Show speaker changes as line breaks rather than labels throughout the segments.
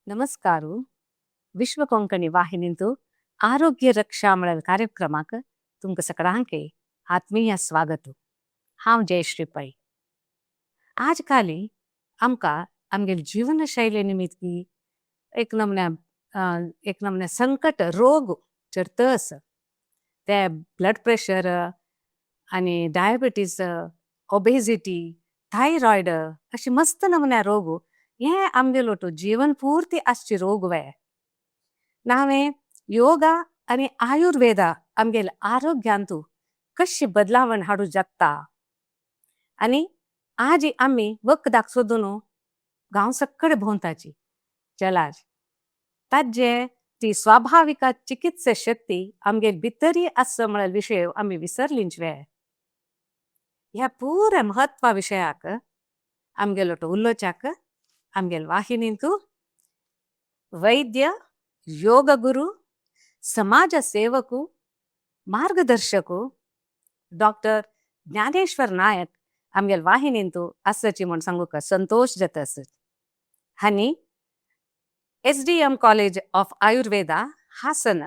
नमस्कारू विश्व कोंकणी वाहिनींतू आरोग्य रक्षा म्हणल कार्यक्रमाक तुमकां सगळ्यांके आत्मीय स्वागत. हांव जयश्री पै. आज काली आमकां आमगे जीवनशैली निमित्ती एक नमने संकट रोग चढतस ते ब्लड प्रेशर आणि डायबिटीज, ओबेसिटी, थायरॉइड अशी मस्त नमने रोग हे आमगेलोटू जीवन पूर्ती आसची रोग वे. नावे योगा आणि आयुर्वेदा आमगेल आरोग्यांतू कशी बदलावण हाडू शकता आणि आज आम्ही वखदाक सोदून गांव सक्कड भोंवताची चलाज ताजे ती स्वाभाविक चिकित्सा शक्ती आमगे भितरी आस म्हणल विषय आम्ही विसरलींच वे. ह्या पूर महत्वा विषयाक आमगेलोटू उल्लोचाक आमगेल वाहिनींतू वैद्य, योग गुरु, समाज सेवकू, मार्गदर्शकू डॉक्टर ज्ञानेश्वर नायक आमगेल वाहिनींतू आसची म्हण सांगूक संतोष जातस. हानी SDM college of Ayurveda Hassan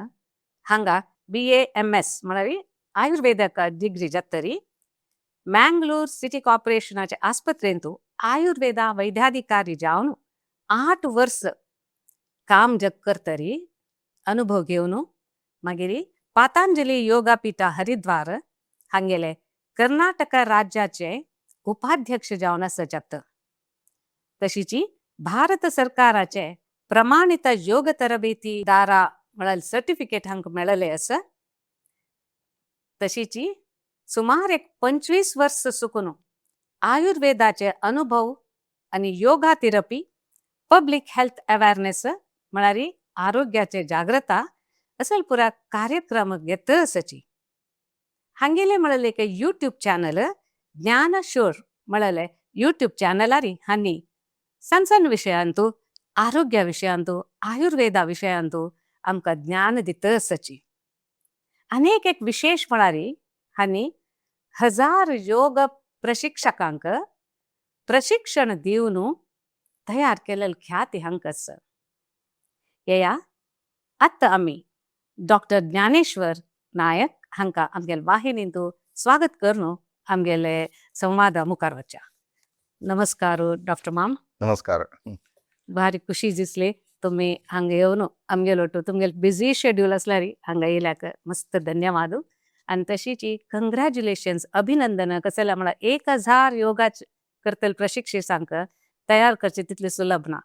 हांगा B.A.M.S म्हणावी आयुर्वेदक डिग्री जातरी मँगलोर सिटी कॉर्पोरेशनाच्या आस्पत्रेंतू आयुर्वेदा वैद्याधिकारी जावन 8 वर्ष काम जग करतरी अनुभव घेऊन मागीर पातंजली योगापीठ हरिद्वार हांगेले कर्नाटक राज्याचे उपाध्यक्ष जावन आसत. तशीची भारत सरकाराचे प्रमाणित योग तरबेतीदारा म्हणल सर्टिफिकेट हांक मेळले अस. तशीची सुमार एक 25 वर्ष सुकून आयुर्वेदाचे अनुभव आणि yoga therapy, public health awareness म्हणारी आरोग्याचे जागृता असल पुरा कार्यक्रम घेत असची. हांगेले म्हणले एक यूट्यूब चॅनल ज्ञानशोर म्हणले यूट्यूब चॅनलारी हानी सण विषयांतू आरोग्य विषयांतू आयुर्वेदा विषयांतू आमकां ज्ञान दित असची. अनेक एक विशेष म्हणारी हानी 1000 योग प्रशिक्षकांक प्रशिक्षण दिवन तयार केलेल ख्याती हांकस. या आत्ता आम्ही डॉक्टर ज्ञानेश्वर नायक हांका आमगेल वाहिनींतू स्वागत करून आमगेले संवाद मुखार वचा. नमस्कार डॉक्टर माम.
नमस्कार.
भारी खुशी दिसली तुम्ही हांगा येवन आमगेलोटू तुमगेल बिझी शेड्यूल असल्यारी हांगा येयल्याक मस्त धन्यवाद. आणि तशीची कंग्रॅच्युलेशन्स अभिनंदन कसला म्हणा 1000 योगा करतल प्रशिक्षकांक तयार करचे तितले सुलभ ना.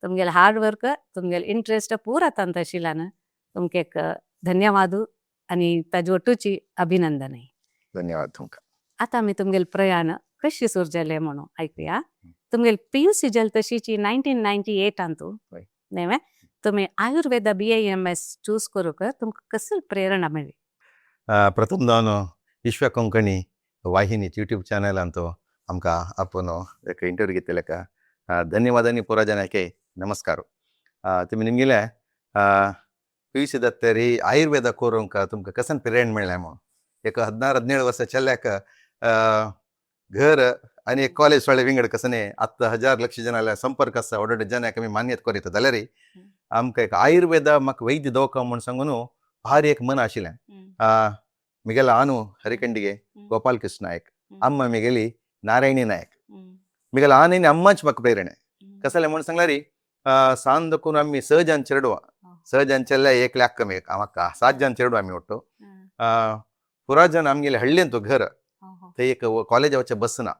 तुमगेल हार्ड वर्क तुमगेल इंटरेस्ट पुरा तांत आशिल्ल्यान तुमके एक धन्यवाद आणि ताजोटूची अभिनंदन.
धन्यवाद तुमका.
आता आम्ही तुमगेल प्रयाण कशी सुरू जाले म्हणून ऐकूया. तुमगेल PUC जल तशीची 1998 अंतू नेवे तुम्ही आयुर्वेदा B.A.M.S चूज करूक तुमका कसल प्रेरणा मेळ्ळी.
प्रथम जावन विश्व कोंकणी वाहिनी यूट्यूब चॅनल अंतो आमकां आपण एक इंटरव्यू घेतलेक धन्यवाद आणि पुरा जनाके नमस्कार. तुम्ही निमगेले PUC दत्तरी आयुर्वेद करूंक तुमकां कसन प्रेरणा मेळ्ळें म्हणून एक 14-17 वर्ष चल्ल्याक घर आणि कॉलेज सोडले विंगड कसने आत्ता 1000 लक्ष जनाला संपर्क आसा व्हड जनाक आमी मान्यता करीत जाल्यार आमकां एक आयुर्वेद म्हाका वैद्य दोवका म्हूण सांगून भारी एक मन आशिल्लें. मिगेला आनू हरिकंडिगे गोपाल कृष्ण नायक, अम्मा मिगेली नारायणी नायक, मिगेला आनी अम्माच म्हाका प्रेरणे कसले म्हूण सांगल्यार सांज देखून आमी 6 जन चेडवा 6 जन चेल्ले 1 लाख कमी म्हाका 7 जन चेडवा आमी ओट्टू पुरा जन आमगेले हळ्ळेंतू घर थंय एक कॉलेज वच्चे बस ना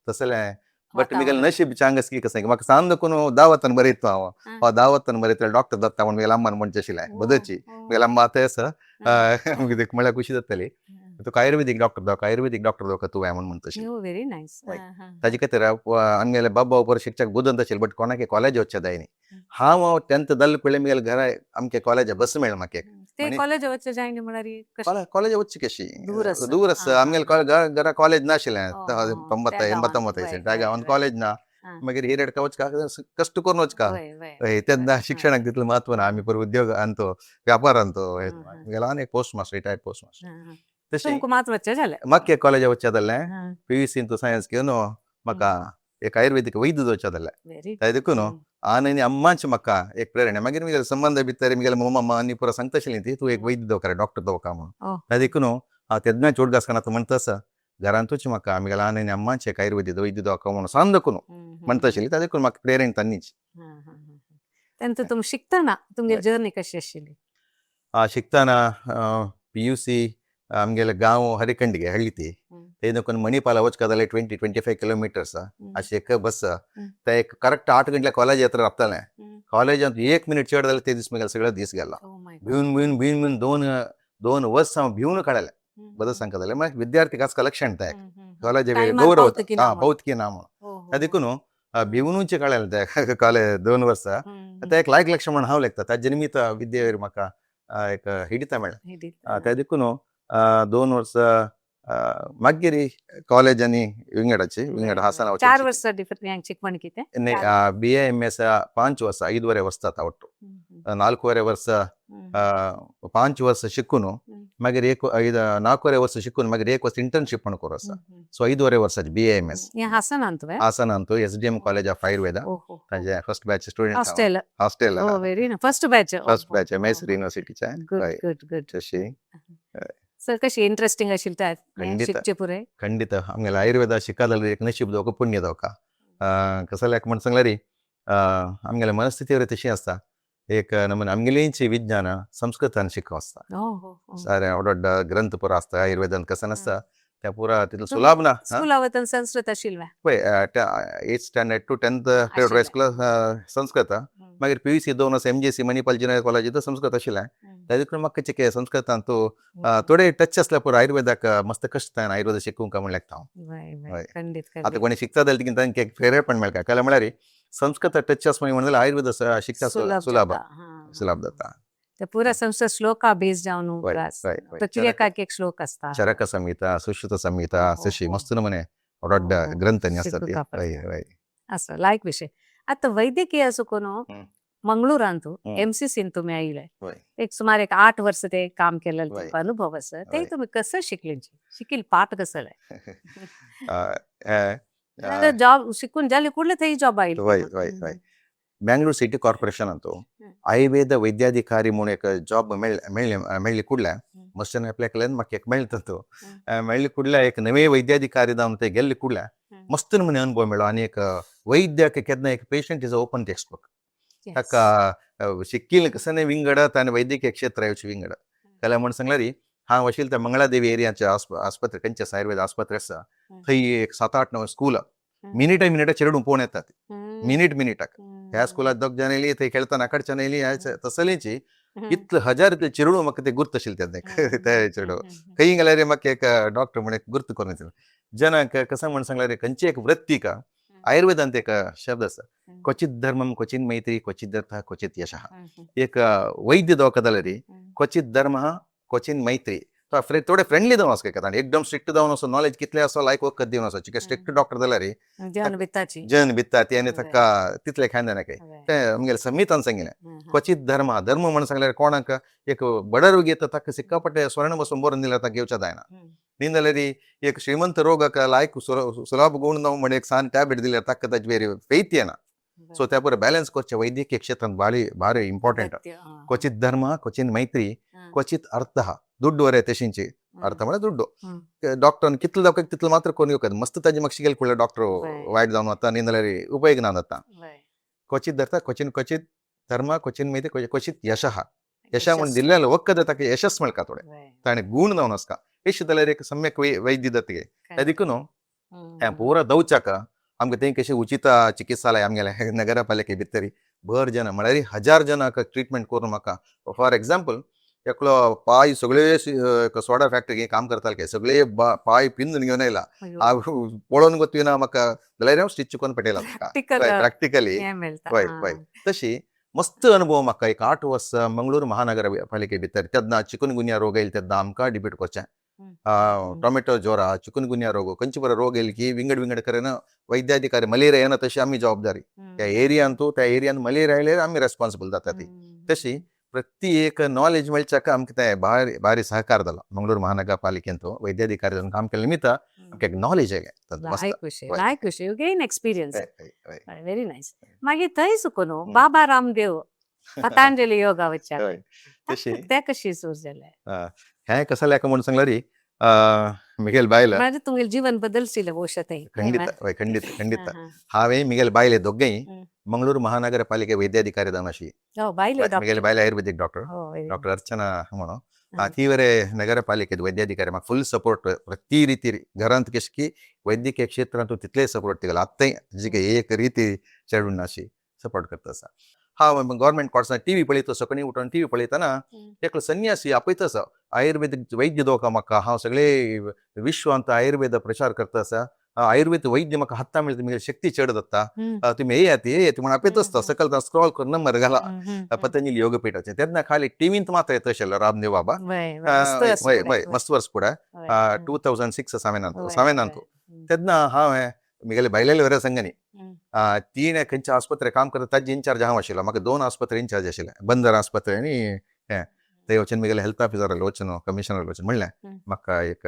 तसलें. बट मिगेल नशीब चांगस की कसं म्हाका सांज देखून दावतन बरयता हांव दावतन बरयता डॉक्टर दत्ता म्हण मिगेल अम्मान म्हणचे आशिल्लें बदची मिगेल अम्मा आतां आसा म्हळ्यार खुशी जातली. तुका आयुर्वेदीक डॉक्टर दोका तुवें म्हूण म्हणतशी.
Very nice.
ताजे खातीर आमगेले बाबा उपर शिक्षक बुदंत आशिल्ले बट कोणाक कॉलेज वच्चे जाय न्ही. हांव 10th जाल्ले पयलीं मिगेल घरा आमचे कॉलेज बस मेळ म्हाका
कॉलेज वच्चे जाय न्ही म्हळ्यार
कॉलेज वच्ची कशी दूर आसा आमगेले घरा कॉलेज नाशिल्लें 90 कॉलेज ना. मागीर हिरेडका वचका कष्ट करून वचका तेन्ना शिक्षणाक तितलें महत्व ना. आमी पर उद्योग आणतो व्यापार आणतो गेला आनी एक post master retired post master तशें म्हाका कॉलेज वच्चें जाल्लें. PUC सायन्स घेवन म्हाका एक आयुर्वेदीक वैद्य जावचें जाल्लें. ताका देखून आनी अम्मांचे म्हाका एक प्रेरणा मागीर म्हगेले संबंध भितर म्हगेले मम्मा आनी पुरो सांगता आशिल्ली ती तूं एक वैद्य दवरका डॉक्टर दवरका म्हणून ताका देखून हांव तेन्ना चोड घासकाना तूं म्हणटा तसा घरांतूच म्हाका म्हगेले आनी अम्मांचे एक आयुर्वेद वैद्य दवरका म्हणून सांग देखून म्हणटा आशिल्ली ताका देखून म्हाका प्रेरणा तांनीच
तेन्ना तुम शिकतना तुमगे जर्नी कशी आशिल्ली
शिकताना PUC आमगेले गांव हरिकंडिगे हळ्ळी ती ते देखून मणिपाला वचका जाल्यार 20-25 किलोमिटर्स अशी एक बस ते एक करेक्ट 8 गंटल्या कॉलेज येता रावतालें कॉलेजांत 1 मिनीट चड जाल्यार ते दीस म्हगेलो सगळो दीस गेलो भिवन भिवन दोन वर्स हांव भिवन काडलें बरें सांगता जाल्यार मागीर विद्यार्थी आजकाल लक्षण ते कॉलेज गौरव भौतिकी ना म्हणून त्या देखून भिवनूच काडलें ते कॉलेज 2 वर्सां ते एक लायक लक्ष म्हणून हांव लेखता ताजे निमित्त विद्येर म्हाका एक हिडिता मेळ्ळें त्या देखून 2 वर्सां मागीर कॉलेजांनी विंगड हासन
4 वर्सां डिफरंट शिकवण कितें
B.A.M.S 5 वर्सां 5 वरे वचतात आवट्टू 4 वरे वर्सां 5 वर्सां शिकून मागीर 4 वरे वर्सां शिकून मागीर 1 वर्स इंटर्नशीप म्हणून करूं आसा सो 5 वरे वर्सांची B.A.M.S हासनांत SDM कॉलेज ऑफ आयुर्वेदा ताजे first batch student hostel
first batch
Mysore युनिवर्सिटीचे
सर कशी इंटरेस्टिंग आशिल्ली शिकचे पुरे
खंडित आमगेले आयुर्वेदा शिका जाल्यार एक नशीब दवका पुण्य दवका कसं लायक म्हण सांगल्यार आमगेले मनस्थिती तशी आसता एक नमूने आमगेलींची विज्ञान संस्कृतान शिकूं आसता सारे व्हड ग्रंथ पुरो आसता आयुर्वेदांत कसं नासता त्या पुरा तितलो सुलाभ ना
स्कुलावतान संस्कृत आशिल्लें
पळय 8th standard to 10th high school Sanskrit मागीर PUC 2 वर्स MCC Manipal engineering college Sanskrit आशिल्लें त्या देखून म्हाका चिके संस्कृतांत तूं थोडे टच आसल्या पुरो आयुर्वेदाक मस्त कश्ट आयुर्वेद शिकूंक म्हणून लेखता हांव आतां कोणी शिकता जाल्यार तांकां एक फेरेपण मेळटा काय म्हळ्यार संस्कृत टच आस म्हणून जाल्यार आयुर्वेद शिकता सुलभ जाता
ते पुरा संस्कृत श्लोका बेस्ड जावन प्रक्रियेक एक श्लोक आसता
चरक संहिता सुश्रुत संहिता तशी मस्त नमुने व्हड ग्रंथ
असं लायक विषय आता वैद्यकीय असो कोण मंगळूरांत MCC तुम्ही आयिल्ले एक सुमार 8 वर्स ते काम केलेलं तुमकां अनुभव आसा ते तुम्ही कसं शिकिल पाठ कसं जॉब शिकून जाले कुठले थंय जॉब आयिल्ले
Mangalore City Corporation आयुर्वेद वैद्याधिकारी म्हणून एक जॉब मेळ्ळी कुडल्या मस्टन अप्लाय केल्यान म्हाका एक मेळटा तो मेळ्ळी कुडल्या एक नवे वैद्याधिकारी जावन ते गेल्ले कुडल्या मस्त नमुने अनुभव मेळ्ळो आनी एक वैद्यक केन्ना एक patient is open text book ताका शिकिल्ले कसं विंगडत आनी वैद्यकीय क्षेत्र येवचे विंगड जाल्यार म्हण सांगल्यार हांव आशिल्ले त्या मंगळादेवी एरियाचे आस्पत्रे खंयचे आयुर्वेद आस्पत्रे आसा थंय एक 7-8-9 स्कूल मिनिटा चिरडून पळोवन येतात मिनिटाक ह्या स्कुलात दोग जाण येयली थंय खेळतना कडच्यान येयली तसलीची इतले हजार इतले चिरडू म्हाका ते गुर्त आशिल्ले ते चिरडू खंय गेल्यार म्हाका एक डॉक्टर म्हणून गुर्त करून जनाक कसं म्हण सांगल्यार खंयची एक वृत्ती का आयुर्वेदांत एक शब्द आसा क्वचित धर्मम क्वचित मैत्री क्वचित अर्थ क्वचित यशः एक वैद्य दवरका जाल्यार क्वचित धर्म क्वचित मैत्री थोडे फ्रेंडली जावन वचका एकदम स्ट्रिक्ट जावन असो नॉलेज कितले असो लायक वखत दिवन असो चिके स्ट्रिक्ट डॉक्टर जाल्यार जन भित्ता ती आनी ताका तितले खायना नाका ते आमगेले संहितान सांगिल्लें क्वचित धर्म म्हणून सांगल्यार कोणाक एक बडर रोगी येता ताका सिक्कापट्टे स्वर्ण बसून बरोवन दिल्यार ताका घेवच्या जायना न्ही जाल्यार एक श्रीमंत रोगाक लायक सुलभ गुण जावं म्हणून एक सान टॅबलेट दिल्यार ताका ताची वेरी फेथ येना सो त्या पुरो बॅलन्स करचे वैद्यकीय क्षेत्रांत भारी इम्पॉर्टंट क्वचित धर्म क्वचित मैत्री क्वचित अर्थ दुड्डू वरे तशींची अर्थ म्हळ्यार दुड्डू डॉक्टरान कितले जावं तितले मात्र कोण येवकत मस्त ताजी म्हाका शिकेल कुडले डॉक्टर वायट जावन वता न्ही जाल्यार उपयोग ना जाता क्वचित धरता क्वचित धर्म क्वचित मैत्री क्वचित यशः म्हणून दिल्ले वखद ताका यशस् मेळका थोडे ताणें गुण जावन वचका यश जाल्यार एक सम्यक वैद्य दत्तगे त्या देखून हें पुरो दवचाक आमकां थंय कशें उचित चिकित्सालय आमगेले नगरपालिके भितर भर जन म्हळ्यार 1000 जनांक ट्रिटमेंट करून म्हाका फॉर एक्झाम्पल एकलो पाय सगळे सोडा फॅक्टरी काम करताले सगळे पाय पिंजून घेवन येयला पळोवन गोतविना म्हाका जाल्यार हांव स्टिच करून पेटयला प्रॅक्टिकली तशी मस्त अनुभव म्हाका एक 8 वर्स मंगळूर महानगरपालिके भितर तेन्ना चिकनगुनिया रोग येयले तेन्ना आमकां डिबेट करचें टोमॅटो ज्वरा चिकनगुनिया रोग खंयचे बरो रोग येयले की विंगड करेन वैद्याधिकारी मलेरिया येना तशी आमी जबाबदारी त्या एरियान मलेरिया आयल्यार आमी रेस्पॉन्सिबल जाता ती तशी प्रति एक नॉलेज मेळच्याक आमकां तें भारी भारी सहकार जालो मंगळूर महानगर पालिकेंतू वैद्याधिकारी जावन काम केलें निमित्त आमकां एक नॉलेज येलें
लाय खुशी
वय.
लाय खुशी यू गेन एक्सपिरियन्स
वय, वय, वय.
व्हेरी नायस मागीर थंय सुकून बाबा रामदेव पतंजली योगा वच्चाक
हय. तशी
ते कशी सूर जालें
हें कसं जालें म्हणून सांगल्यार री मिगेल बायल
म्हणजे तुमगेलें जीवन बदलशिल्लें भविष्य थंय
ಖಂಡಿತ ಹಾವೇ ಮಿಗೆಲ್ ಬಾಯ್ಲೆ ದೊಗ್ಗೈ ಮಂಗಳೂರು ಮಹಾನಗರ ಪಾಲಿಕೆ ವೈದ್ಯಾಧಿಕಾರಿ ದಾನಶಿ
ಬಾಯ್ಲೆ
ಮಿಗೆಲ್ ಬಾಯ್ಲೆ ಆಯುರ್ವೇದಿಕ್ ಡಾಕ್ಟರ್ ಅರ್ಚನಾ म्हणून तीवरे नगर पालिकेत वैद्याधिकारी म्हाका फुल सपोर्ट प्रति रिती घरांत कशी की वैद्यकीय क्षेत्रांत तितले सपोर्ट तिगला आत्ताय जी एक रीती चेडून अशी सपोर्ट करता आसा हांव गव्हर्मेंट कॉर्सांत टीव्ही पळयता सकाळी उठून टीव्ही पळयतना एक संन्यासी आपयता आसा आयुर्वेदिक वैद्य दोका म्हाका हांव सगळे विश्वांत आयुर्वेद प्रचार करता आसा आयुर्वेद वैद्य म्हाका हाता मेळटा तुमगे शक्ती चड जाता तुमी येयात म्हणून आपयता आसता सकयल स्क्रॉल करून नंबर घाला पतंजली योगपीठाचे तेन्ना खाली टीव्हींत मात्र येता आशिल्लो रामदेव बाबा मस्त वर्स फुडें 2006 सावेनांतू तेन्ना हांवें मिगेले बायलेले वरे संघांनी तीन खंयच्या आस्पत्रे काम करता ताजे इन्चार्ज हांव आशिल्लो म्हाका 2 आस्पत्रे इन्चार्ज आशिल्ले बंदर आस्पत्रे आनी हें ते वचून मिगेले हेल्थ ऑफिसर वचून कमिशनर वचून म्हणलें म्हाका एक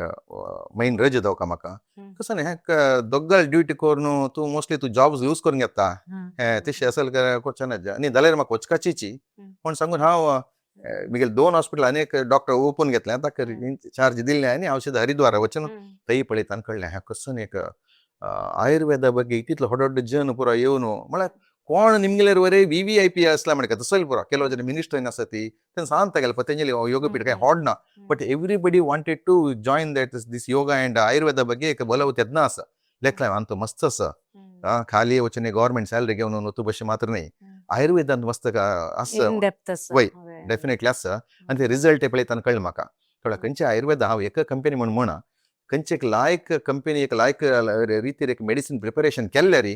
मैन रज दवका म्हाका कसं न्ही हें दोग्गल ड्युटी करून तूं मोस्टली तूं जॉब्स यूज करून घेता हें तशें असल कोचना न्ही जाल्यार म्हाका वचपाचीची म्हूण सांगून हांव मिगेल 2 हॉस्पिटल आनी एक डॉक्टर ओपन घेतलें ताका चार्ज दिल्लें आनी औषध हरिद्वार वचून थंय पळयता कळलें हें कसं एक आयुर्वेदा ಬಗ್ಗೆ ಇತ್ತಿತ್ತಲು ಹೊಡೊಡ್ಡ ಜನ ಪುರ येवन म्हळ्यार कोण निमगेलेर वरे VVIP असला म्हणटा तसले पुरो ಕೆಲವು ಜನ ಮಿನಿಸ್ಟರ್ आसती तेन्ना सांगता पतंजली योगपीठ काय ಹೊಡ್ನ but everybody wanted to join that this yoga and Ayurveda ಬಗ್ಗೆ एक बोलाव तेदना आसा लेखला अंत मस्त आसा खाली वचून गव्हर्मेंट सॅलरी घेवन वतू बशें मात्र न्ही आयुर्वेदांत मस्त आसा वय डेफिनेटली आसा आनी ते रिजल्ट पळयतना कळ्ळें म्हाका थोडा खंयचे आयुर्वेदा हांव एक कंपनी म्हणून म्हणा खंयचे एक लायक कंपनी एक लायक रितीर एक मेडिसीन प्रिपरेशन केल्ल्यार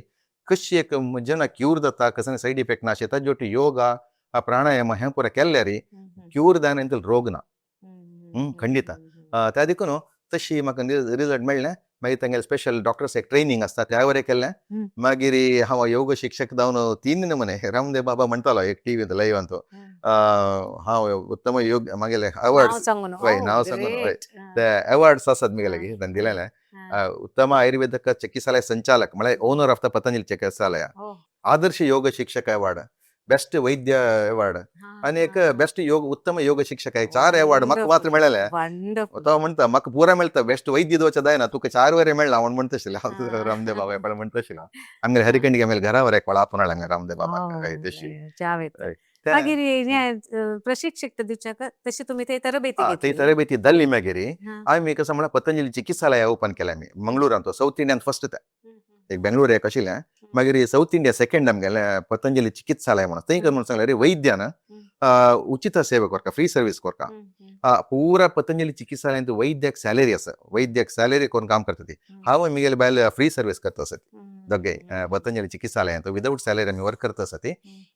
कशी एक जना क्यूर जाता कसं सायड इफेक्ट ना ताजे जोटी योगा प्राणायाम हें पुरो केल्ल्यार क्यूर जायना रोग ना खंडित त्या देखून तशी म्हाका रिजल्ट मेळ्ळें मागीर तांगेले स्पेशल डॉक्टर्स एक ट्रेनिंग आसता त्या वरें केल्लें मागीर हांव योग शिक्षक जावन 3 म्हणे रामदेव बाबा म्हणटालो एक टीव्ही लायव्ह तो हांव उत्तम योग मागेले अवॉर्ड्स नांव सांगून ते अवॉर्ड्स आसात मिगेले दिलेले उत्तम आयुर्वेदक चिकित्सालय संचालक म्हळ्यार ओनर ऑफ द पतंजली चिकित्सालय आदर्श योग शिक्षक अवॉर्ड बेस्ट वैद्य अवॉर्ड आनी एक बेस्ट योग उत्तम योग शिक्षक 4 अवॉर्ड म्हाका मात्र मेळ्ळेले तो म्हणटा म्हाका पुरा मेळटा बेस्ट वैद्य दिवचे जायना तुका 4 वरे मेळ्ळा म्हूण म्हणटा आशिल्लो रामदेव बाबा पळय म्हणटा आशिल्लो आमगे हरिकंडी आमगे घरा वर एक पळापून हाडला रामदेव बाबा तशी
मागीर प्रशिक्षक दिवच्याक तशी तुमी ते
तरबेती धरली मागीर आमी कसं म्हळ्यार पतंजली चिकित्सालय ओपन केलें आमी मंगळूरांत साऊथ इंडियान फर्स्ट ते एक बेंगळूर एक आशिल्लें मागीर साऊथ इंडिया सेकंड आमगेलें पतंजली चिकित्सालय म्हणून थंय म्हणून सांगलें रे वैद्यान उचित सेवा करता फ्री सर्वीस करता पुरा पतंजली चिकित्सालयांत वैद्याक सॅलरी आसा वैद्याक सॅलरी करून काम करता ती हांव मिगेले बायल फ्री सर्वीस करता आसा दोगे पतंजली चिकित्सालयांत विदाउट सॅलरी आमी वर्क करता आसा ती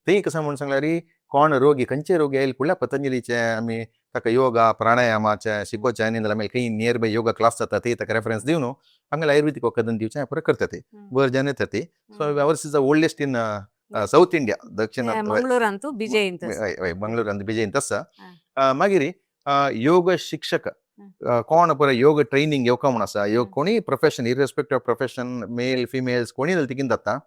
थंय कसं म्हणून सांगल्यार कोण रोगी खंयचे रोगी येयले कुठल्या पतंजलीचे आमी ताका योगा प्राणायामाचे शिकोवचे आनी जाल्यार आमी खंय नियर बाय योगा क्लास जाता ती ताका रेफरन्स दिवन आमगे आयुर्वेदीक वखदां दिवचें पुरो करता ती वर जन येता ती so ours is the oldest in South India दक्षिण
मंगळूरांत
बिजयंत आसा मागीर योग शिक्षक कोण पुरो योग ट्रेनिंग येवका म्हूण आसा योग कोणी profession irrespective of profession male females कोणी जाल्यार तिकीन जाता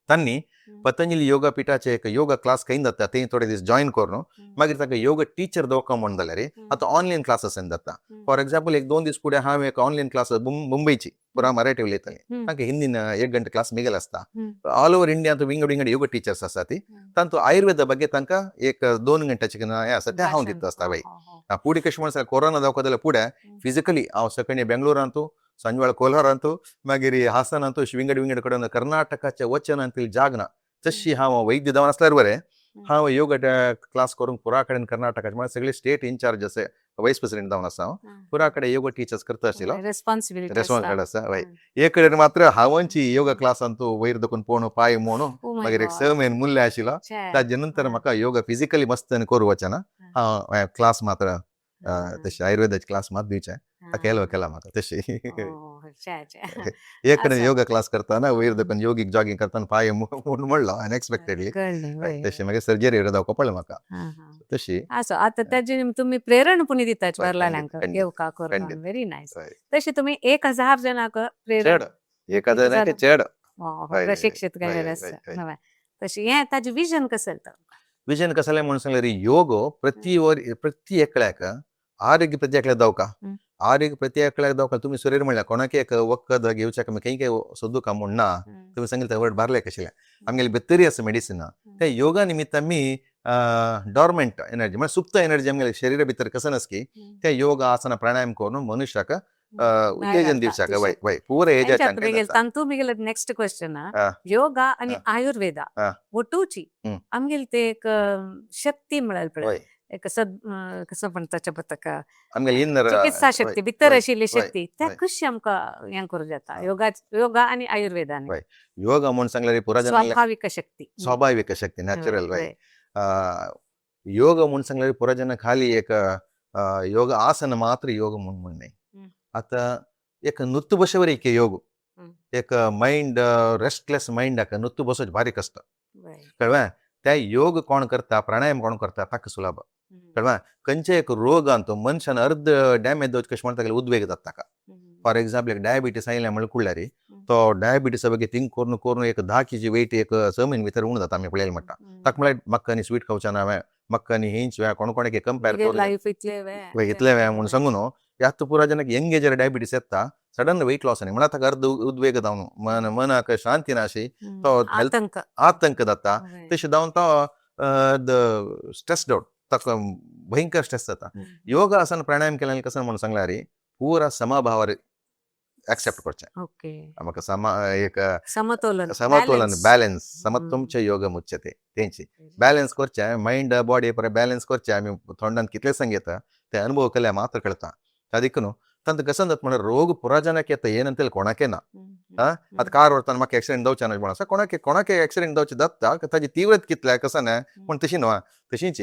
तांणी पतंजली योगा पिठाचे एक योगा क्लास खंय जाता ते थोडे दीस जॉइन करून मागीर ताका योग टीचर दवरका म्हूण जाल्यार आतां ऑनलायन क्लासीस जाता फॉर एक्झाम्पल एक 2 दीस फुडें हांव एक ऑनलायन क्लास मुंबयची पुरा मराठी उलयताली तांकां हिंदीन 1 घंटा क्लास मिगेल आसता ऑल ओव्हर इंडियांत विंगड योगा टिचर्स आसा ती तांतू आयुर्वेदा ಬಗ್ಗೆ तांकां एक 2 घंटाचे हें आसा तें हांव दिता आसता बाय फुडें कशें म्हणून कोरोना जावका जाल्यार फुडें फिजिकली हांव सकाळी बेंगळूरांतू संजवाळ कोल्हारांतू मागीर हासनांतू विंगड कडेन कर्नाटकाच्या वचनांतली जागना तशी हांव वैद्य जावन आसल्यार बरें हांव योगा क्लास करून पुरा कडेन कर्नाटकाचे म्हळ्यार सगळे स्टेट इन्चार्ज असे वायस प्रेसिडेंट जावन आसा हांव पुरा कडेन योगा टिचर्स करता आशिल्लो रेस्पॉन्सिबिलिटी आसा हय एक कडेन मात्र हांवची योगा क्लासांतू वयर देखून पळोवन पांय म्हणून मागीर एक 6 म्हयने मुल्ले आशिल्लो ताजे नंतर म्हाका योगा फिजिकली मस्त करूं वचना हांव क्लास मात्र तशें आयुर्वेदाचे क्लास मात दिवचें केलो केला म्हाका तशी
अच्छा अच्छा
एक कडेन
असं.
योगा क्लास करताना वयर देखून योगीक जॉगिंग करताना पांय मोडलो अनएक्सपेक्टेडली
कळ्ळें वय
तशें मागीर सर्जरी धांवपा पडलें म्हाका तशी
असो आता त्याची तुम्ही प्रेरण पुणी दितात
हय,
वर्लाल्यांक
खंडीत
येवका करून
खंडीत
व्हेरी नायस.
हय
तशी तुम्ही 1000 जणांक
चेड
प्रेरण
एक हजार चेड हय
प्रशिक्षित
हय
केलेले
हय
आसता
हय
नव्हे. तशी हें ताजें विजन कसं जाता.
विजन कसले म्हणून सांगल्यार योगो प्रति एकल्याक आरोग्य प्रति एकल्याक जावका आरोग्य प्रति एकल्याक जावका तुम्ही शरीर म्हणल्यार कोणाक एक वखद घेवच्या खंय सोदूक म्हूण ना तुम्ही सांगितलं वर्ड बारले कशें आमगेले भितरी आसा मेडिसिन त्या योगा निमित्त आमी डॉर्मेंट एनर्जी म्हणजे सुप्त एनर्जी आमगेले शरीरा भितर कसं की त्या योगा आसना प्राणायाम करून मनुष्याक उत्तेजन दिवशाक वय वय पुरा हेज्या
तांतू मिगेल नेक्स्ट क्वेश्चन योगा आणि आयुर्वेदा
हा.
वटूची
हम्म.
आमगेल ते एक शक्ती मिळाल पळय
वय
एक कसं म्हणटा पता
आमगेले इन्नर
चिकित्सा शक्ती भितर
वय,
आशिल्ली
वय,
शक्ती त्या
वय.
कशी आमकां हें करूं जाता योगा आणि आयुर्वेदान
वय योगा म्हणून सांगल्यार पुरा
स्वाभाविक शक्ती
स्वाभाविक शक्ती नॅचरल वय योग म्हणून सांगल्यार पुरा जन खाली एक योग आसन मात्र योग म्हणून नाही आता एक नुत्तु बसवर एक योग एक माइंड रेस्टलेस माइंडाक नुत्तु बसोवचें भारी कष्ट कळवा त्या योग कोण करता प्राणायाम कोण करता ताका सुलभ कळवा खंयचे एक रोग तो मनशान अर्ध डॅमेज जावचे कशें म्हणटा उद्वेग जाता ताका फॉर एक्झाम्पल एक डायबिटीस आयलें म्हणल्यार कुळ्ळ्यार तो डायबिटीसा बघे थिंक करून करून एक 10 kg वेट एक 6 म्हयने भितर उण जाता आमी पळयलें म्हणटा ताका म्हळ्यार म्हाका आनी स्वीट खावचें ना म्हाका आनी हिंच कोणाक कंपेर करून इतले वेळ म्हणून सांगू न्हू यात पुरा जनाक यंग एजर डायबिटीस येता सडन वेट लॉस आनी म्हणून ताका अर्ध उद्वेग जावन मनाक शांती ना अशी तो आतंक जाता तशें जावन तो स्ट्रेस्ड आउट ताका भयंकर स्ट्रेस जाता योगा आसन प्राणायाम केल्यान कसं म्हणून सांगल्यार पुरा समभावार एक्सेप्ट करचें म्हाका एक समतोलन बॅलन्स समत्वमचे योग मुच्यते तेंची बॅलन्स करचें मायंड बॉडी बॅलन्स करचें आमी थोंडान कितले सांगिता ते अनुभव केल्या मात्र कळटा तादीक न्हू तांत कसं जाता म्हणल्यार रोग पुरा जनाक येता येनंतर कोणाके ना आतां कार व्हरतना म्हाका एक्सिडेंट जावचें ना म्हणून कोणाक एक्सिडेंट जावचें जाता ताजी तीव्रत कितल्या कसं ना पूण तशी न्हू तशींच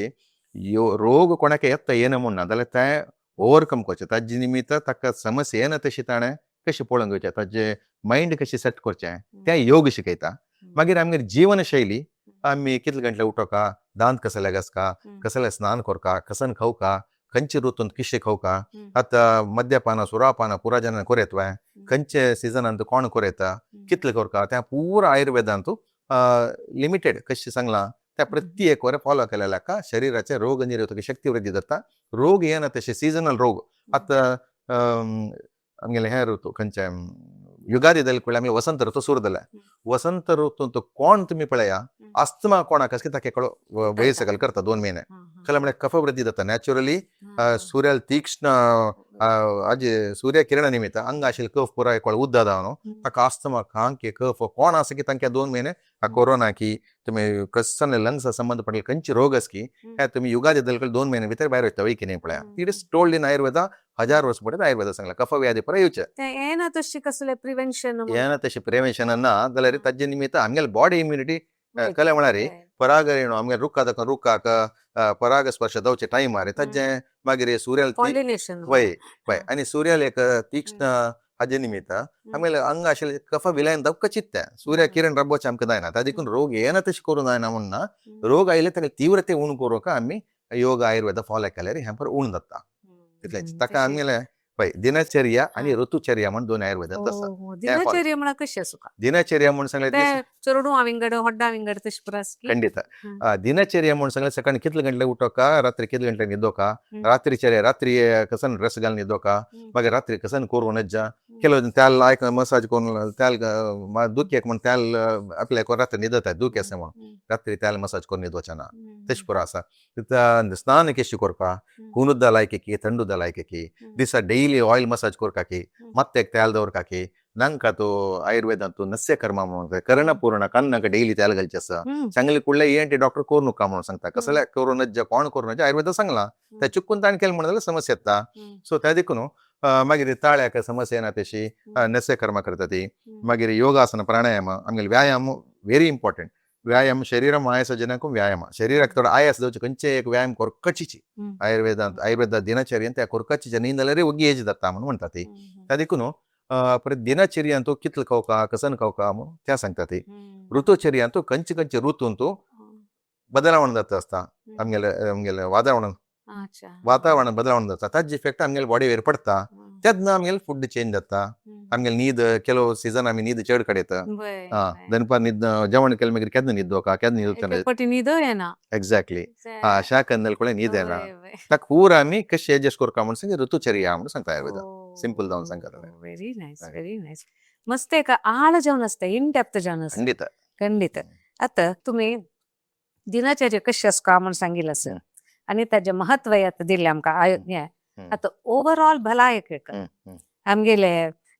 रोग कोणाक येता येना म्हूण ना जाल्यार तें ओवरकम करचें ताजे निमित्त ताका समस्या येना तशी ताणें कशें पळोवंक घेवचें ताजें मायंड कशें सेट करचें तें योग शिकयता मागीर आमगेर जीवनशैली आमी कितले गंटले उठोवका दांत कसले घासका कसले स्नान करका कसन खावका खंयचे ऋतूंत किशें खावका आतां मद्यपान सुरापान पुरा जनान कोरेत वय खंयचे सिजनांत कोण कोरयता कितले करता तें पुरा आयुर्वेदांत लिमिटेड कशें सांगलां त्या प्रत्येक वर फॉलो केलेल्या शरीराचे रोग निरोधक शक्ती वृद्धी जाता रोग येना तशें सिजनल रोग आतां आमगेले हे ऋतू खंयचे युगादी जाले आमी वसंत ऋतू सुरू जाला वसंत ऋतूंत कोण तुमी पळया अस्थमा कोणाक आसा ताका वयर सकयल करता 2 महिने खंय म्हळ्यार कफवृद्धी जाता नॅचरली सूर्याल तीक्ष्ण सूर्य किरणा निमित्त अंग आशिल्ले कफ पुराय उद्दा जावन ताका अस्थमा खांके कफ कोण आसा की तांकां 2 महिने कोरोना की तुमी कसन लंग्स संबंध पडले खंयचे रोग आसा की हे तुमी युगादी जाले 2 महिने भितर भायर वयता वय की नाही पळया it is told in Ayurveda 1000 वर्स पडत आयुर्वेदा सांगला कफ व्याधी पुरा येवचे
येना तशी कसले प्रिव्हेन्शन
येना तशें प्रिव्हेन्शन ना जाल्यार ताजे निमित्त आमगेले बॉडी इम्युनिटी कले म्हळ्यार पराग येणो आमगे रुखाक पराग स्पर्श जावचे टायमार ताजें मागीर सूर्याल वय वय आनी सूर्याल एक तीक्ष्ण हाजे निमित्त आमगेले अंग आशिल्ले कफ विलायन दक्क चित्ते सूर्य किरण रब्बोचे आमकां जायना ताजे देखून रोग येना तशें करूं जायना म्हूण ना रोग आयले ताका तीव्रते उण करूंक आमी योग आयुर्वेदा फॉलो केल्यार हें पर उण जाता तितलेंच ताका आमगेले पळय दिनचर्या आनी ऋतुचर्या म्हण 2 आयुर्वेदांत आसा
दिनचर्या म्हळ्यार कशी आसा
दिनचर्या म्हूण सांगल्यार
चेडू विंगड व्हड्डा विंगड तशी पुरास
खंडीत दिनचर्या म्हूण सांगल्यार सकाळी कितले गंटले उठोवका रात्री कितले गंटले न्हिदोका रात्रीचर्या रात्री कसन ड्रेस घालून न्हिदोका मागीर रात्री कसन करून नज्जा ಕೆಲವು त्याल लायक मसाज करून त्याल दुखेक म्हण त्याल आपल्या रात्री न्हिदता दुख आसा म्हण रात्री त्याल मसाज करून न्हिदोचना तशें पुरो आसा स्नान केशी करपा हुनुद्दा लायके थंडुद्दा लायके दिसा डेली ऑयल मसाज करका की ಮತ್ತೆ त्याल दवरका की ನಂಕ तो आयुर्वेदांत नस्य कर्मा म्हणून कर्णपूर्ण कन्नक डेली त्याल घालचे आसा सांगले कुडले ENT डॉक्टर करू नका म्हणून सांगता कसले करून नज्जा कोण करून नज्जा आयुर्वेदा सांगला त्या चुकून ताणें केलें म्हणून जाल्यार समस्या येता सो त्या देखून मागीर ताळ्याक समस्या येना तशी नस्य कर्मा करता ती मागीर योगासन प्राणायाम आमगेले व्यायाम व्हेरी इम्पॉर्टंट व्यायाम शरीरम आयास जनकम व्यायाम शरीराक थोडा आयास दवचे खंयचे एक व्यायाम कोरकचीची आयुर्वेद दिनचर्या त्या कोरकचीच्या नींदलरे वगी एज जाता म्हणून म्हणतात ती त्या देखून परत दिनचर्या तो कितलं खावका कसन खावका म्हणून त्या सांगतात ती ऋतुचर्या तो खंयचे खंयचे ऋतून तो बदलावण जाता असता आमगेले वातावरण बदलावण जाता ताजे इफेक्ट आमगेले बॉडीवेर पडता त्यातनं आमगेले फूड चेंज जाता आमगेले न्हीद ಕೆಲವು सीझन आमी न्हीद चड काडयता दनपार न्हीद जेवण केलें मागीर केन्ना न्हीद दोका केन्ना एक्झॅक्टली शाक अंदल कोळे न्हीद येना ताका पूर आमी कशें एडजस्ट करता म्हणून सांगे ऋतुचर्या म्हणून सांगता आयुर्वेदा सिंपल जावन सांगता
ವೆರಿ ನೈಸ್ ವೆರಿ ನೈಸ್ मस्त एक आळ जेवण असतं इन डेप्थ जेवण असतं
खंडित
खंडित आता तुम्ही दिनचर्या कशी असका म्हणून सांगितलं सर आणि त्याचे महत्व आता दिले आमका आता ओव्हरऑल भलायक आमगेले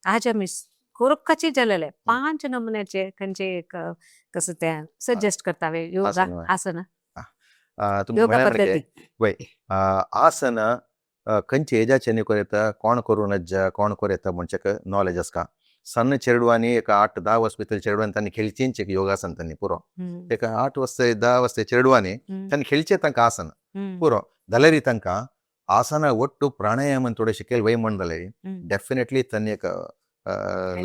आज आम्ही कोरकाची जालेले 5 नमुन्याचे खंयचे एक कसं ते सजेस्ट करतावे योगा आसन योगा पद्धती
वय आसन खंयचे एजाचे कोरेता कोण करून अज्जा कोण कोरेता म्हणचे नॉलेज असका सಣ್ಣ ಚೆರಡುವಾನಿ एक 8-10 वर्ष भितर ಚೆರಡುವಾನಿ तांणी खेळचेंच एक योगासन तांणी पुरो एक 8 वर्ष 10 वर्ष ಚೆರಡುವಾನಿ तांणी खेळचे तांकां आसन पुरो जाल्यार तांकां आसना ಒಟ್ಟು प्राणायाम थोडे शिकेल वय म्हण जाल्यार डेफिनेटली तांणी एक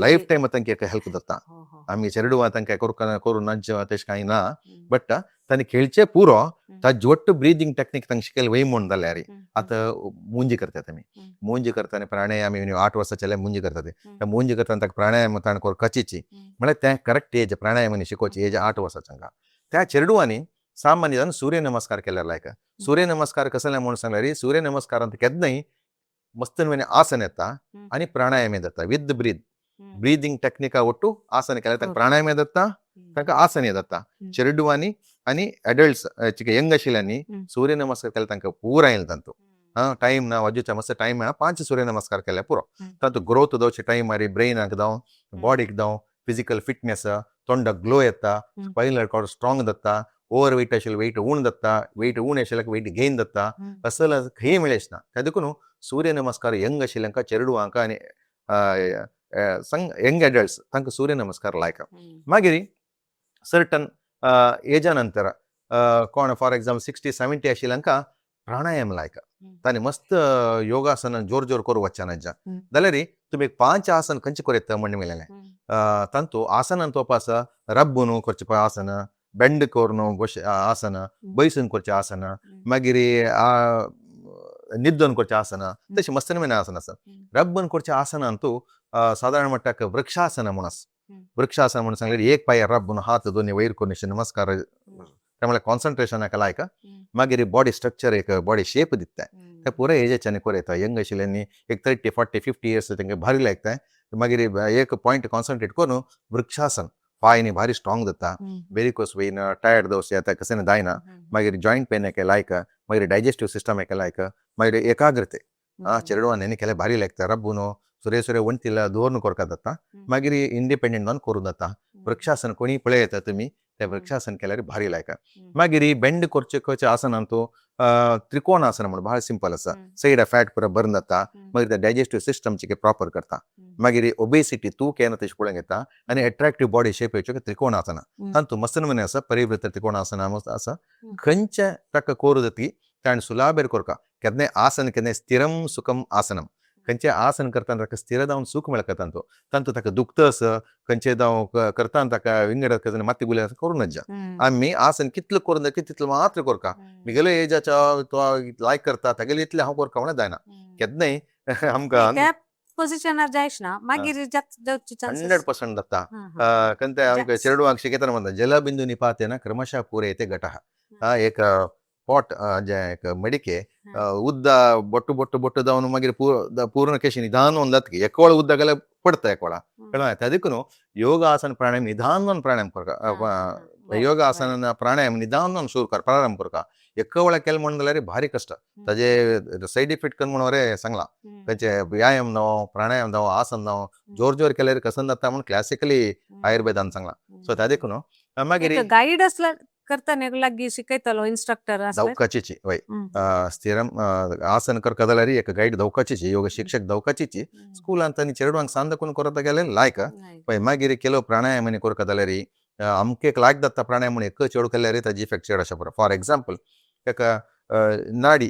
लायफ टायम तांकां एक हेल्प जाता आमी ಚೆರಡುವಾ तांकां करून अज्जा तशें कांय ना बट तांणी खेळचे पुरो ताजे ಒಟ್ಟು ब्रिदींग टेक्नीक तांकां शिकेल वय म्हण जाल्यार आतां मुंजी करतात आमी मुंजी करताना प्राणायाम 8 वर्साचे मुंजी करतात मुंजी करताना ताका प्राणायाम ताण कोर कचीची म्हळ्यार तें करेक्ट एज प्राणायामांनी शिकोवची एज 8 वर्सांच्या त्या ಚೆರಡುವಾनी सामान्य जावन सूर्य नमस्कार केल्यार लायक सूर्य नमस्कार कसले म्हणून सांगल्यार सूर्य नमस्कारांत केन्नाय मस्त आसन येता आनी प्राणायाम जाता विथ ब्रीद ब्रिदींग टेक्निका ಒಟ್ಟು आसन केल्यार ताका प्राणायाम जाता ताका आसन जाता ಚೆರಡುವಾनी आनी एडल्ट्स यंग आशिल्ल्यांनी सूर्य नमस्कार केल्यार तांकां पुरा येयला तांतू टायम ना वाजूच्या मस्त टायम मेळा 5 सूर्य नमस्कार केल्यार पुरो तातूंत ग्रोथ जावचे टायम मारी ब्रेनाक जावं बॉडीक जावं फिजिकल फिटनेस तोंडाक ग्लो येता स्पायनल कॉर्ड स्ट्रॉंग जाता ओवर वेट आशिल्ले वेट उण जाता वेट उण आशिल्ल्याक वेट गेन जाता असले खंय मेळेच ना त्या देखून सूर्य नमस्कार यंग आशिल्ल्यांका ಚೆರಡುವಾंका आनी यंग एडल्ट्स तांकां सूर्य नमस्कार लायक मागीर सर्टन एजा नंतर कोण फॉर एग्जाम्पल 60-70 आशिल्ल्यांका प्राणायाम लायक तांणी मस्त योगासन जोर जोर करूं वचना जाल्यार तुमी 5 आसन खंयचे कोरयता म्हणून मेळलें तांतू आसनान तोपास रब्बून करचे आसन बेंड करून आसन बैसून करचे आसन मागीर निद्दोन करचे आसन तशें मस्त नमुने आसन आसा रब्बून करचे आसनांतू साधारण मट्टाक वृक्षासन म्हणून आसा वृक्षासन म्हणून सांगल्यार एक पांय रब्बून हात दोनी वयर करून नमस्कार त्यामुळे कॉन्सन्ट्रेशन लायक मागीर बॉडी स्ट्रक्चर एक बॉडी शेप दिता ते पुरो एजाच्यानी कोरयता यंग आशिल्ल्यांनी एक 30-40-50 इयर्स तांकां भारी लागता मागीर एक पॉयंट कॉन्सन्ट्रेट करून वृक्षासन पांयनी भारी स्ट्रॉंग जाता वेरिकोस वेन टायर्ड दवस येता कशें जायना मागीर जॉयंट पेन एके लायक मागीर डायजेस्टिव्ह सिस्टम एके लायक मागीर एकाग्रते ಚೆರಡುವಾनी केल्यार भारी लागता रब्बून सुरे सुरे वणतिला दोन कोरका जाता मागीर इंडिपेंडंट जावन करूं जाता वृक्षासन कोणी पळय येता तुमी ते वृक्षासन केल्यार भारी लायक मागीर बेंड करचे खंयचे आसनांतू त्रिकोण आसन म्हणून भाळ सिंपल आसा सायड फॅट पुरो बर्न जाता मागीर ते डायजेस्टिव्ह सिस्टमचे प्रॉपर करता मागीर ओबेसिटी तूं केन्ना तशें पळोवंक येता आनी अट्रॅक्टिव्ह बॉडी शेप येवचे त्रिकोण आसना तांतू मस्त नमुने आसा परिवृत्त त्रिकोण आसना आसा खंयचे ताका कोर जाती ताणें सुलाबेर कोरका केन्नाय आसन केन्नाय स्थिरम सुखम आसनम खंयचे आसन करतना ताका स्थिर जावन सुख मेळटा तांतू ताका दुखतस खंयचे जावं करतना ताका विंगड माती गुले करूं नजा आमी आसन कितलें करून जाता तितलें मात्र कोरका म्हगेलो एजाच्या तो लायक करता तागेले इतलें हांव कोरका म्हणून जायना केन्नाय आमकां
पोझिशनार जायच ना मागीर
100% जाता खंय आमकां ಚೆರಡುವಾंक शिकयतना म्हणटा जलबिंदू निपातेन क्रमशः पूरयते घटः एक पॉट जे एक मडिके उद्द बొట్టు बొట్టు बొట్టు जावन मागीर पूर्ण केशी निदान जाता की एक वळ उद्द गेल्यार पडता एक वळा कळ्ळें त्या देखून योगासन प्राणायाम निदान जावन प्राणायाम करता योगासन प्राणायाम निदान जावन सुरू कर प्रारंभ करता एक वळा केलें म्हणून जाल्यार भारी कश्ट ताजे सायड इफेक्ट करून म्हणून रे सांगला खंयचे व्यायाम जावं प्राणायाम जावं आसन जावं जोर जोर केल्यार कसं जाता म्हणून क्लासिकली आयुर्वेदान सांगला सो त्या देखून मागीर
गाईड असला करताना लागीं शिकयतलो इन्स्ट्रक्टर
दवकाचीची वय स्थिरम आसन करता जाल्यार एक गायड दवकाचीची योग शिक्षक दवकाचीची स्कूलांत आनी ಚೆರಡುವಾंक सांद करून करता गेल्यार लायक पळय मागीर केलो प्राणायाम आनी करता जाल्यार अमके लायक जाता प्राणायाम म्हणून एक चेड केल्यार ताजी इफेक्ट चड अशें पडटा. फॉर एग्जाम्पल ताका नाडी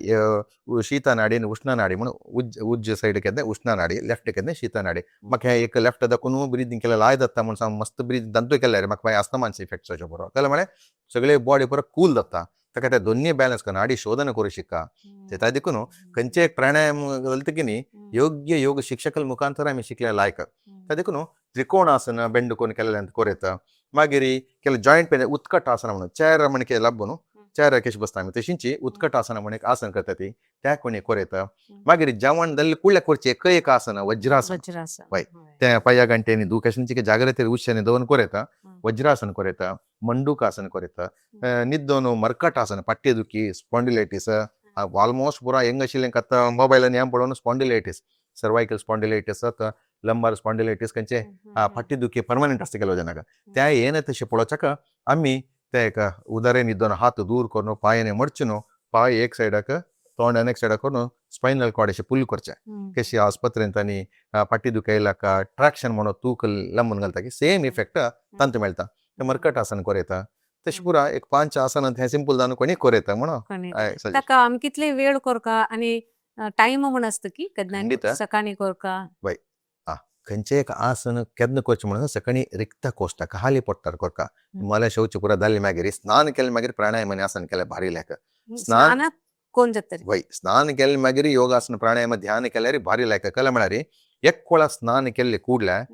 शीत नाडी आनी उष्ण नाडी म्हणून उज्ज सायडीक येता उष्ण नाडी, लेफ्ट येता शीत नाडी. म्हाका हें एक लेफ्ट दाखोवन ब्रिदींग केल्यार लाय जाता म्हणून सांग मस्त ब्रीद तांतूय केल्यार म्हाका मागीर आस्तमाचे इफेक्ट अशें पडटा. जाल्यार म्हळ्यार सगळे बॉडी पुरो कूल जाता. ताका ते दोन्ही बॅलन्स करून नाडी शोधन करूं शिका. ते देखून खंयचे एक प्राणायाम घालता की न्ही योग्य योग शिक्षकाल मुखांतर आमी शिकल्या लायक. ते देखून त्रिकोण आसन बेंड करून केलें कोरयता. मागीर केले जॉयंट पेन उत्कट आसना म्हणून चेर म्हण के लाभ न्हू चेर कशी बसता आमी तशींची उत्कट आसना म्हणून एक आसन करता ती त्या कोणी कोरयता. मागीर जेवण जाल्ले कुळ्ळे करचे एक आसन वज्रासन. वय त्या पांया गंटेनी दुखशी जागृती उश्यानी दवरून कोरयता. वज्रासन कोरयता, मंडूक आसन कोरयता, न्हिदोन मर्कट आसन पाट्टे दुखी स्पॉन्डिलायटीस ऑलमोस्ट पुरा यंग आशिल्लें आतां मोबायलान हें पळोवन spondylitis cervical spondylitis lumbar spondylitis खंयचे फाटी दुखी परमनंट आसता केलो जनाक त्या येना तशें पळोवच्याक आमी ते एक उदारे न्हिदोन हात दूर करून पांयाने मडचे न्हू पांय एक सायडाक तोंड एक सायडाक करून स्पायनल कॉर्ड अशें पुल करचें. कशी आस्पत्रेंत आनी पाटी दुखयलाक ट्रॅक्शन म्हणून तूक लांबून घालता की सेम इफेक्ट तांत मेळटा. ते मर्कट आसन कोरयता. तशें पुरा एक 5 आसन हें सिंपल जावन कोणी कोरयता म्हणून
ताका आमी कितले वेळ करका आनी टायम म्हण आसता की
खंडीत.
केन्ना सकाळी करका
खंयचे एक आसन केन्ना करचें म्हणून सकाळी रिक्त कोसता हाली पोट्टार करता. मला शौच पुरा जाल्ले मागीर स्नान केले मागीर प्राणायाम आनी आसन केल्यार भारी लायक.
स्नान कोण जाता
वय स्नान केले मागीर योगासन प्राणायाम ध्यान केल्यार भारी लायक. कला म्हळ्यार एक कोळा स्नान केल्ले कुडल्या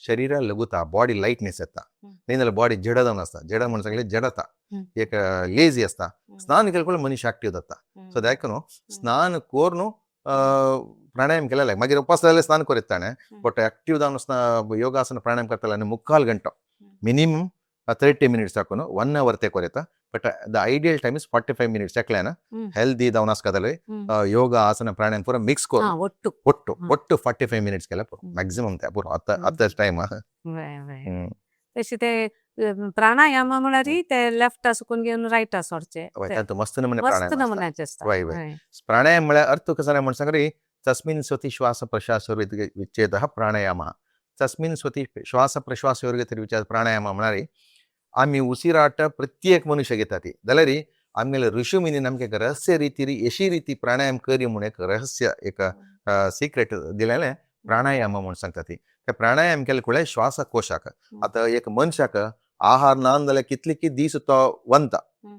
शरीरा लगुता बॉडी लायटनेस येता. न्ही जाल्यार बॉडी जड जावन आसता. जड म्हणून सांगले जडता एक लेजी आसता. स्नान केले कुळ्ळे मनीस एक्टीव जाता. सो देखून स्नान कोरून प्राणायाम केल्या लायक. मागीर उपास जाल्यार स्नान करीत ताणें बट एक्टीव जावन योगासन प्राणायाम करताले आनी मुक्काल घंटो मिनिमम 30 मिनिट्स दाखोवन 1 hour ते कोरयता. But the ideal time is 45 minutes एकल्यान हेल्दी जावन आसता जाल्यार योगा आसन प्राणायाम पुरो मिक्स करून ಒಟ್ಟು 45 मिनिट्स केल्यार पुरो मॅक्सिमम त्या पुरो आतां टायम.
तशें ते प्राणायाम म्हळ्यार ते लेफ्ट आसकून घेवन रायट सोडचे
मस्त नमुन्याचे
आसता.
वय वय प्राणायाम म्हळ्यार अर्थ कसो म्हणून सांग तस्मिन् स्वती श्वास प्रश्वास विच्छेदः प्राणायामः. तस्मिन् स्वती श्वास प्रश्वास विच्छेद प्राणायाम म्हळ्यार आमी उसिराट प्रत्येक मनुष्य घेता ती जाल्यार आमगेले ऋषी मुनीन आमकां रहस्य रिती अशी रिती प्राणायाम करी म्हणून एक रहस्य एक सिक्रेट दिलेलें प्राणायाम म्हणून सांगता ती. ते प्राणायाम केले कुळे श्वासकोशाक आतां एक मनशाक आहार ना जाल्यार कितले की दीस तो वंता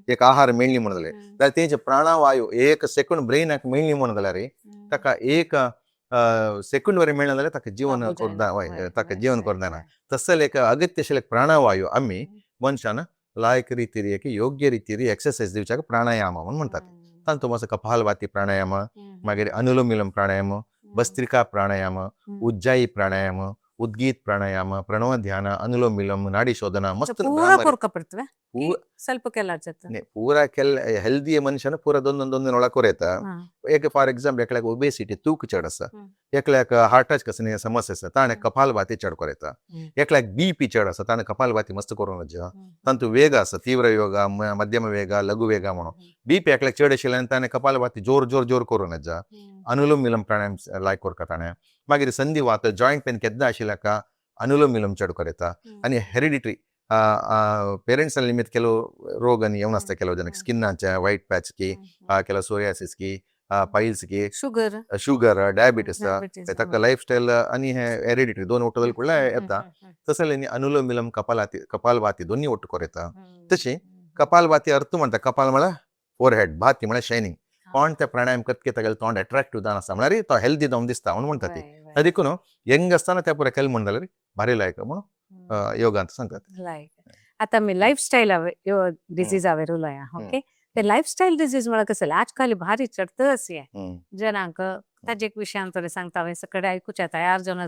एक आहार मेळ्ळी म्हणून जाल्यार तेजे प्राणवायू एक सेकंड ब्रेनाक मेळ्ळी म्हणून जाल्यार ताका एक सेकंड वरें मेळना जाल्यार ताका जीवन करना ताका जीवन करना. तसले एक अगत्य आशिल्ले प्राणवायू आमी मनशान लायक रितीरी योग्य रितीरी एक्सरसाइज दिवच्याक प्राणायाम म्हणून म्हणटात. तातूंत मातसो कपालभाती प्राणायाम मागीर अनुलोम विलोम प्राणायाम भस्त्रिका प्राणायाम उज्जाई प्राणायाम उद्गीत प्राणायाम प्रणव ध्यान अनुलोम विलोम नाडी शोधना मस्त
ಸ್ವಲ್ಪ
ಪೂರಾ ಹೆಲ್ದಿ ಮನುಷ್ಯನ ಪೂರ ದೊಂದೊಂದೊಂದಿನ ಒಳಗೆ ಕೊರೈತಾ. एक फॉर एक्झाम्पल एकल्याक ओबेसिटी तूक चड आसा, एकल्याक हार्टाच कसले समस्या आसा ताणें कपालभाती चड कोरयता, एकल्याक बीपी चड आसा ताणें कपालभाती मस्त करूंक वचचें. तातूंत वेग आसा तीव्र योगा मध्यम वेगा लघु वेगा म्हणून. बीपी एकल्याक चड आशिल्ल्यान ताणें कपालभाती जोर जोर जोर करूंक वचचें. अनुलोम विलोम प्राणायाम लायक करता ताणें. मागीर संधिवात जॉयंट पेन केन्ना आशिल्ल्याक अनुलोम विलोम चड कोरयता. आनी हेरिडिटरी पेरेंट्स लिमिट ಕೆಲವು ರೋಗ ಏನು असता ಕೆಲವು ಜನಕ್ಕೆ ಸ್ಕಿನ್ನಾಚೆ ವೈಟ್ ಪ್ಯಾಚ್ ಗೆ ಕೆಲವು ಸೋರಿಯಾಸಿಸ್ ಗೆ पाइल्स गे शुगर डायबिटीस तक लाइफस्टाइल आणि हे हेरिडिटरी दोन ओटोदल कुळ्ळे येता. तसले अनुलोम विलोम कपालभाती दोन्ही ओट्ट कोरयता. तशी कपालभाती अर्थ म्हणटा कपाल म्हळ्यार फोरहेड भाती म्हळ्यार शायनिंग पण त्या प्राणायाम करतके तागेलें तोंड अट्रॅक्टिव्ह जावन आसता म्हळ्यार तो हेल्दी जावन दिसता म्हणून म्हणटा ती. देखून यंग आसतना त्या पुरा केलें म्हणटा जाल्यार भारी लायक म्हणून योगा ಅಂತ सांगतात.
आता मी लाईफस्टाईल डिसीज हांवें उलया ओके. ते लाईफस्टाईल डिसीज म्हळ्यार कसं आजकाल भारी चढत असे जनांक ताजे विशयान थोडे सांगता हांवें सगळे आयकूचे तयार जावन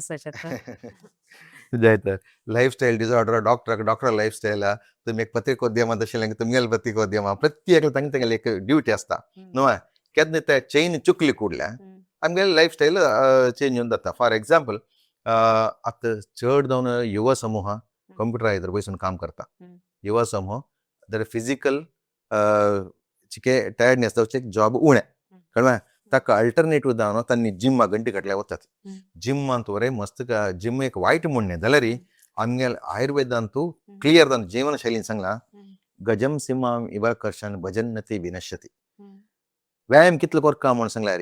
जायत लाईफस्टाईल डिसऑर्डर डॉक्टर लाईफस्टाईल तुम्ही एक पत्रिकोद्यम तशें तुमगेले पत्रिकोद्यम प्रत्येक तांगेले एक ड्युटी आसता न्हू. केन्ना ते चेन चुकली कुडल्या आमगेले लाईफस्टाईल चेंज होऊन जाता. फॉर एक्झाम्पल आतां चड जावन युवा समूह कंप्युटर इधर बसून काम करता. युवा समूह जर फिजिकल टायर्डनेस जावचे जॉब उणें कळ्ळें ताका अल्टरनेटिव्ह जावन तांणी जिम्मा घंटे घटल्या वतात. जिम्मांत वरें मस्त जिम एक वायट म्हणणें जाल्यार आमगेल आयुर्वेद ಅಂತೂ ಕ್ಲಿಯರ್ ದ ಜೀವನ ಶೈಲಿ ಸಂಗಲ ಗಜಂ ಸಿಂಹಂ ಇವ ಕರ್ಷನ್ ಭಜನ್ನತಿ ವಿನಶ್ಯತಿ व्यायाम कितलं कोरका म्हण सांगल्यार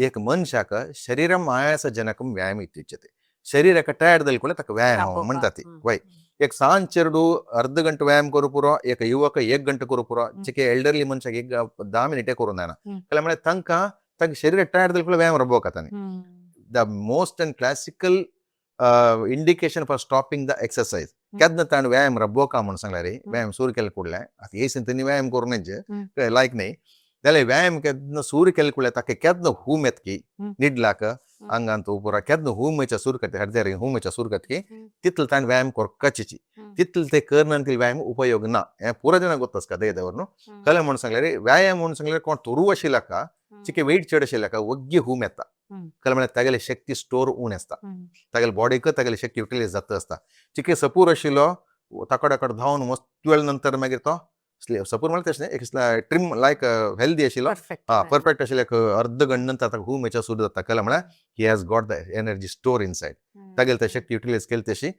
एक मनशाक शरीरम आयासजनकम व्यायाम इत्युच्यते शरीराक टायर्ड जालें कोले ताका व्यायाम म्हणटा ती वय एक सांज चेडू अर्ध गंट व्यायाम करू पुरो एक युवक 1 घंटा करू पुरो चिके एल्डरली मनशाक एक 10 मिनिटे करू जायना जाल्यार म्हळ्यार तांकां शरीर टायर्ड जालें कोले व्यायाम रबोवकातानी the most and classical indication for stopping the exercise केदना ताण व्यायाम रबोवका म्हण सांगल्यार व्यायाम सुरू केले कुडले आतां येसन तनी व्यायाम करूनच लायक न्ही जाल्यार व्यायाम केदना सुरू केले कुडले ताका केदना हूम येतकी निडलाक आंगांत पुरा केदना हूमेच्या सुरू करता हृदय हूमेच्या सुरू करतकी तितलो ताण व्यायाम कोरकाची तितलो ते करना व्यायाम उपयोग ना हें पुरा जाणांक ಗೊತ್ತಸ್ಕ ದೇದವರು ಕಲೆ म्हण सांगल्यार व्यायाम म्हण सांगल्यार कोण तुरू आशिल्लाक चिके वेट चड आशिल्लाक वग्गी हूम येता कले म्हळ्यार तागेले शक्ती स्टोर उण आसता तागेले बॉडीक तागेली शक्ती युटिलायज जाता आसता चिके सपूर आशिल्लो ताकड धांवन मस्त वेळ नंतर मागीर तो सपूर म्हळ्यार तशें एक ट्रिम लायक हेल्दी आशिल्लो परफेक्ट आशिल्लो एक अर्ध घंट नंतर ताका हूम हेच्या सुरू जाता कले म्हळ्यार he has got the energy store inside तागेली ते शक्ती युटिलायज केली तशी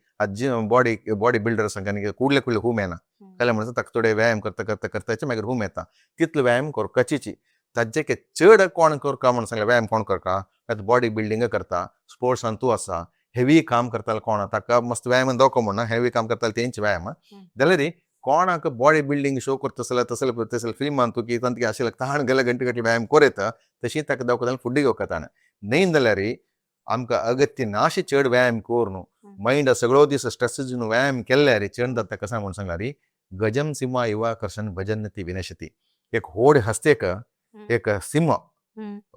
बॉडी बिल्डर सांगता कुडले हूम येना कले म्हणटा ताका थोडे व्यायाम करता मागीर हूम येता तितलो व्यायाम करपाची ताजे चड कोण करता म्हण सांगल्यार व्यायाम कोण करता बॉडी बिल्डिंग करता स्पोर्ट्सान तूं आसा हेवी काम करतालो कोण ताका मस्त व्यायाम दोको म्हणना हेवी काम करताले तेंचे व्यायाम जाल्यार कोणाक बॉडी बिल्डिंग शो करता तसले फिल्मान तूं की तांती आशिल्लो ताण गेले घंटे गटले व्यायाम कोरयता तशी ताका दाखोवता फुड्डी घेवका ताण न्ही जाल्यार आमकां अगत्य नाशी चड व्यायाम कोर न्हू मायंड सगळो दीस स्ट्रेस व्यायाम केल्यार चड जाता कसा म्हण सांगल्यार गजम सिंह इवा कर्षण भजन्नति विनश्यति एक होड हस्तेक एक सिंह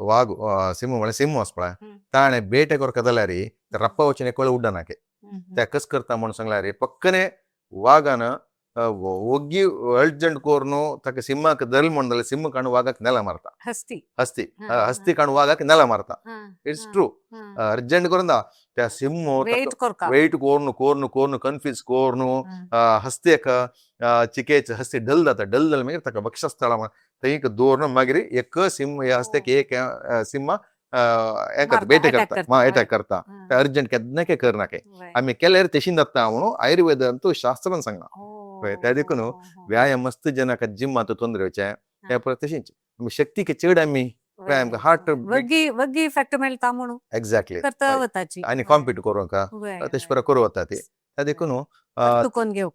वाघ सिंह म्हळ्यार सिंह वचपळा ताणे बेटे कोरका जाल्यार रप्पा वचून एक उड्डानाके ते कस करता म्हण सांगल्यार पक्कने वाघान ಒಗ್ಗಿ ಅರ್ಜೆಂಟ್ ಕೋರ್ನು ತಕ್ಕ ಸಿಂಹಕ್ಕೆ ದಲ್ ಮಾಡ್ದಲ್ಲ ಸಿಂಹ ಕಾಣು ವಾಗಕ್ಕೆ ನೆಲ ಮಾರ್ತಾ ಹಸ್ತಿ ಕಾಣು ವಾಗಕ್ಕೆ ನೆಲ ಮಾರ್ತಾ ಇಟ್ಸ್ ಟ್ರೂ ಅರ್ಜೆಂಟ್ ಕೋರಂದ त्या सिंह वेट कोरनु कन्फ्यूज कोरनु हस्तेक चिकेच हस्ती डल जाता डल जाल मागीर ताका वक्षस्थळ थंय दवरून मागीर एक सिंह हस्तेक एक सिंह बेटे करता अटॅक करता अर्जंट केन्ना करनाके आमी केल्यार तशी जाता म्हणून आयुर्वेद ಅಂತೂ ಶಾಸ್ತ್ರन सांगना त्या देखून व्यायाम मस्त जनाक जिम आतां ತೊಂದರೆ वचे त्या तशीच शक्तीके चड आमी व्यायाम हार्ट
वग्गी इफेक्ट मेळटा म्हणून
एक्झॅक्टली
करता वताची
आनी कॉम्पीट करूंक तशें पर करूं वता ती त्या देखून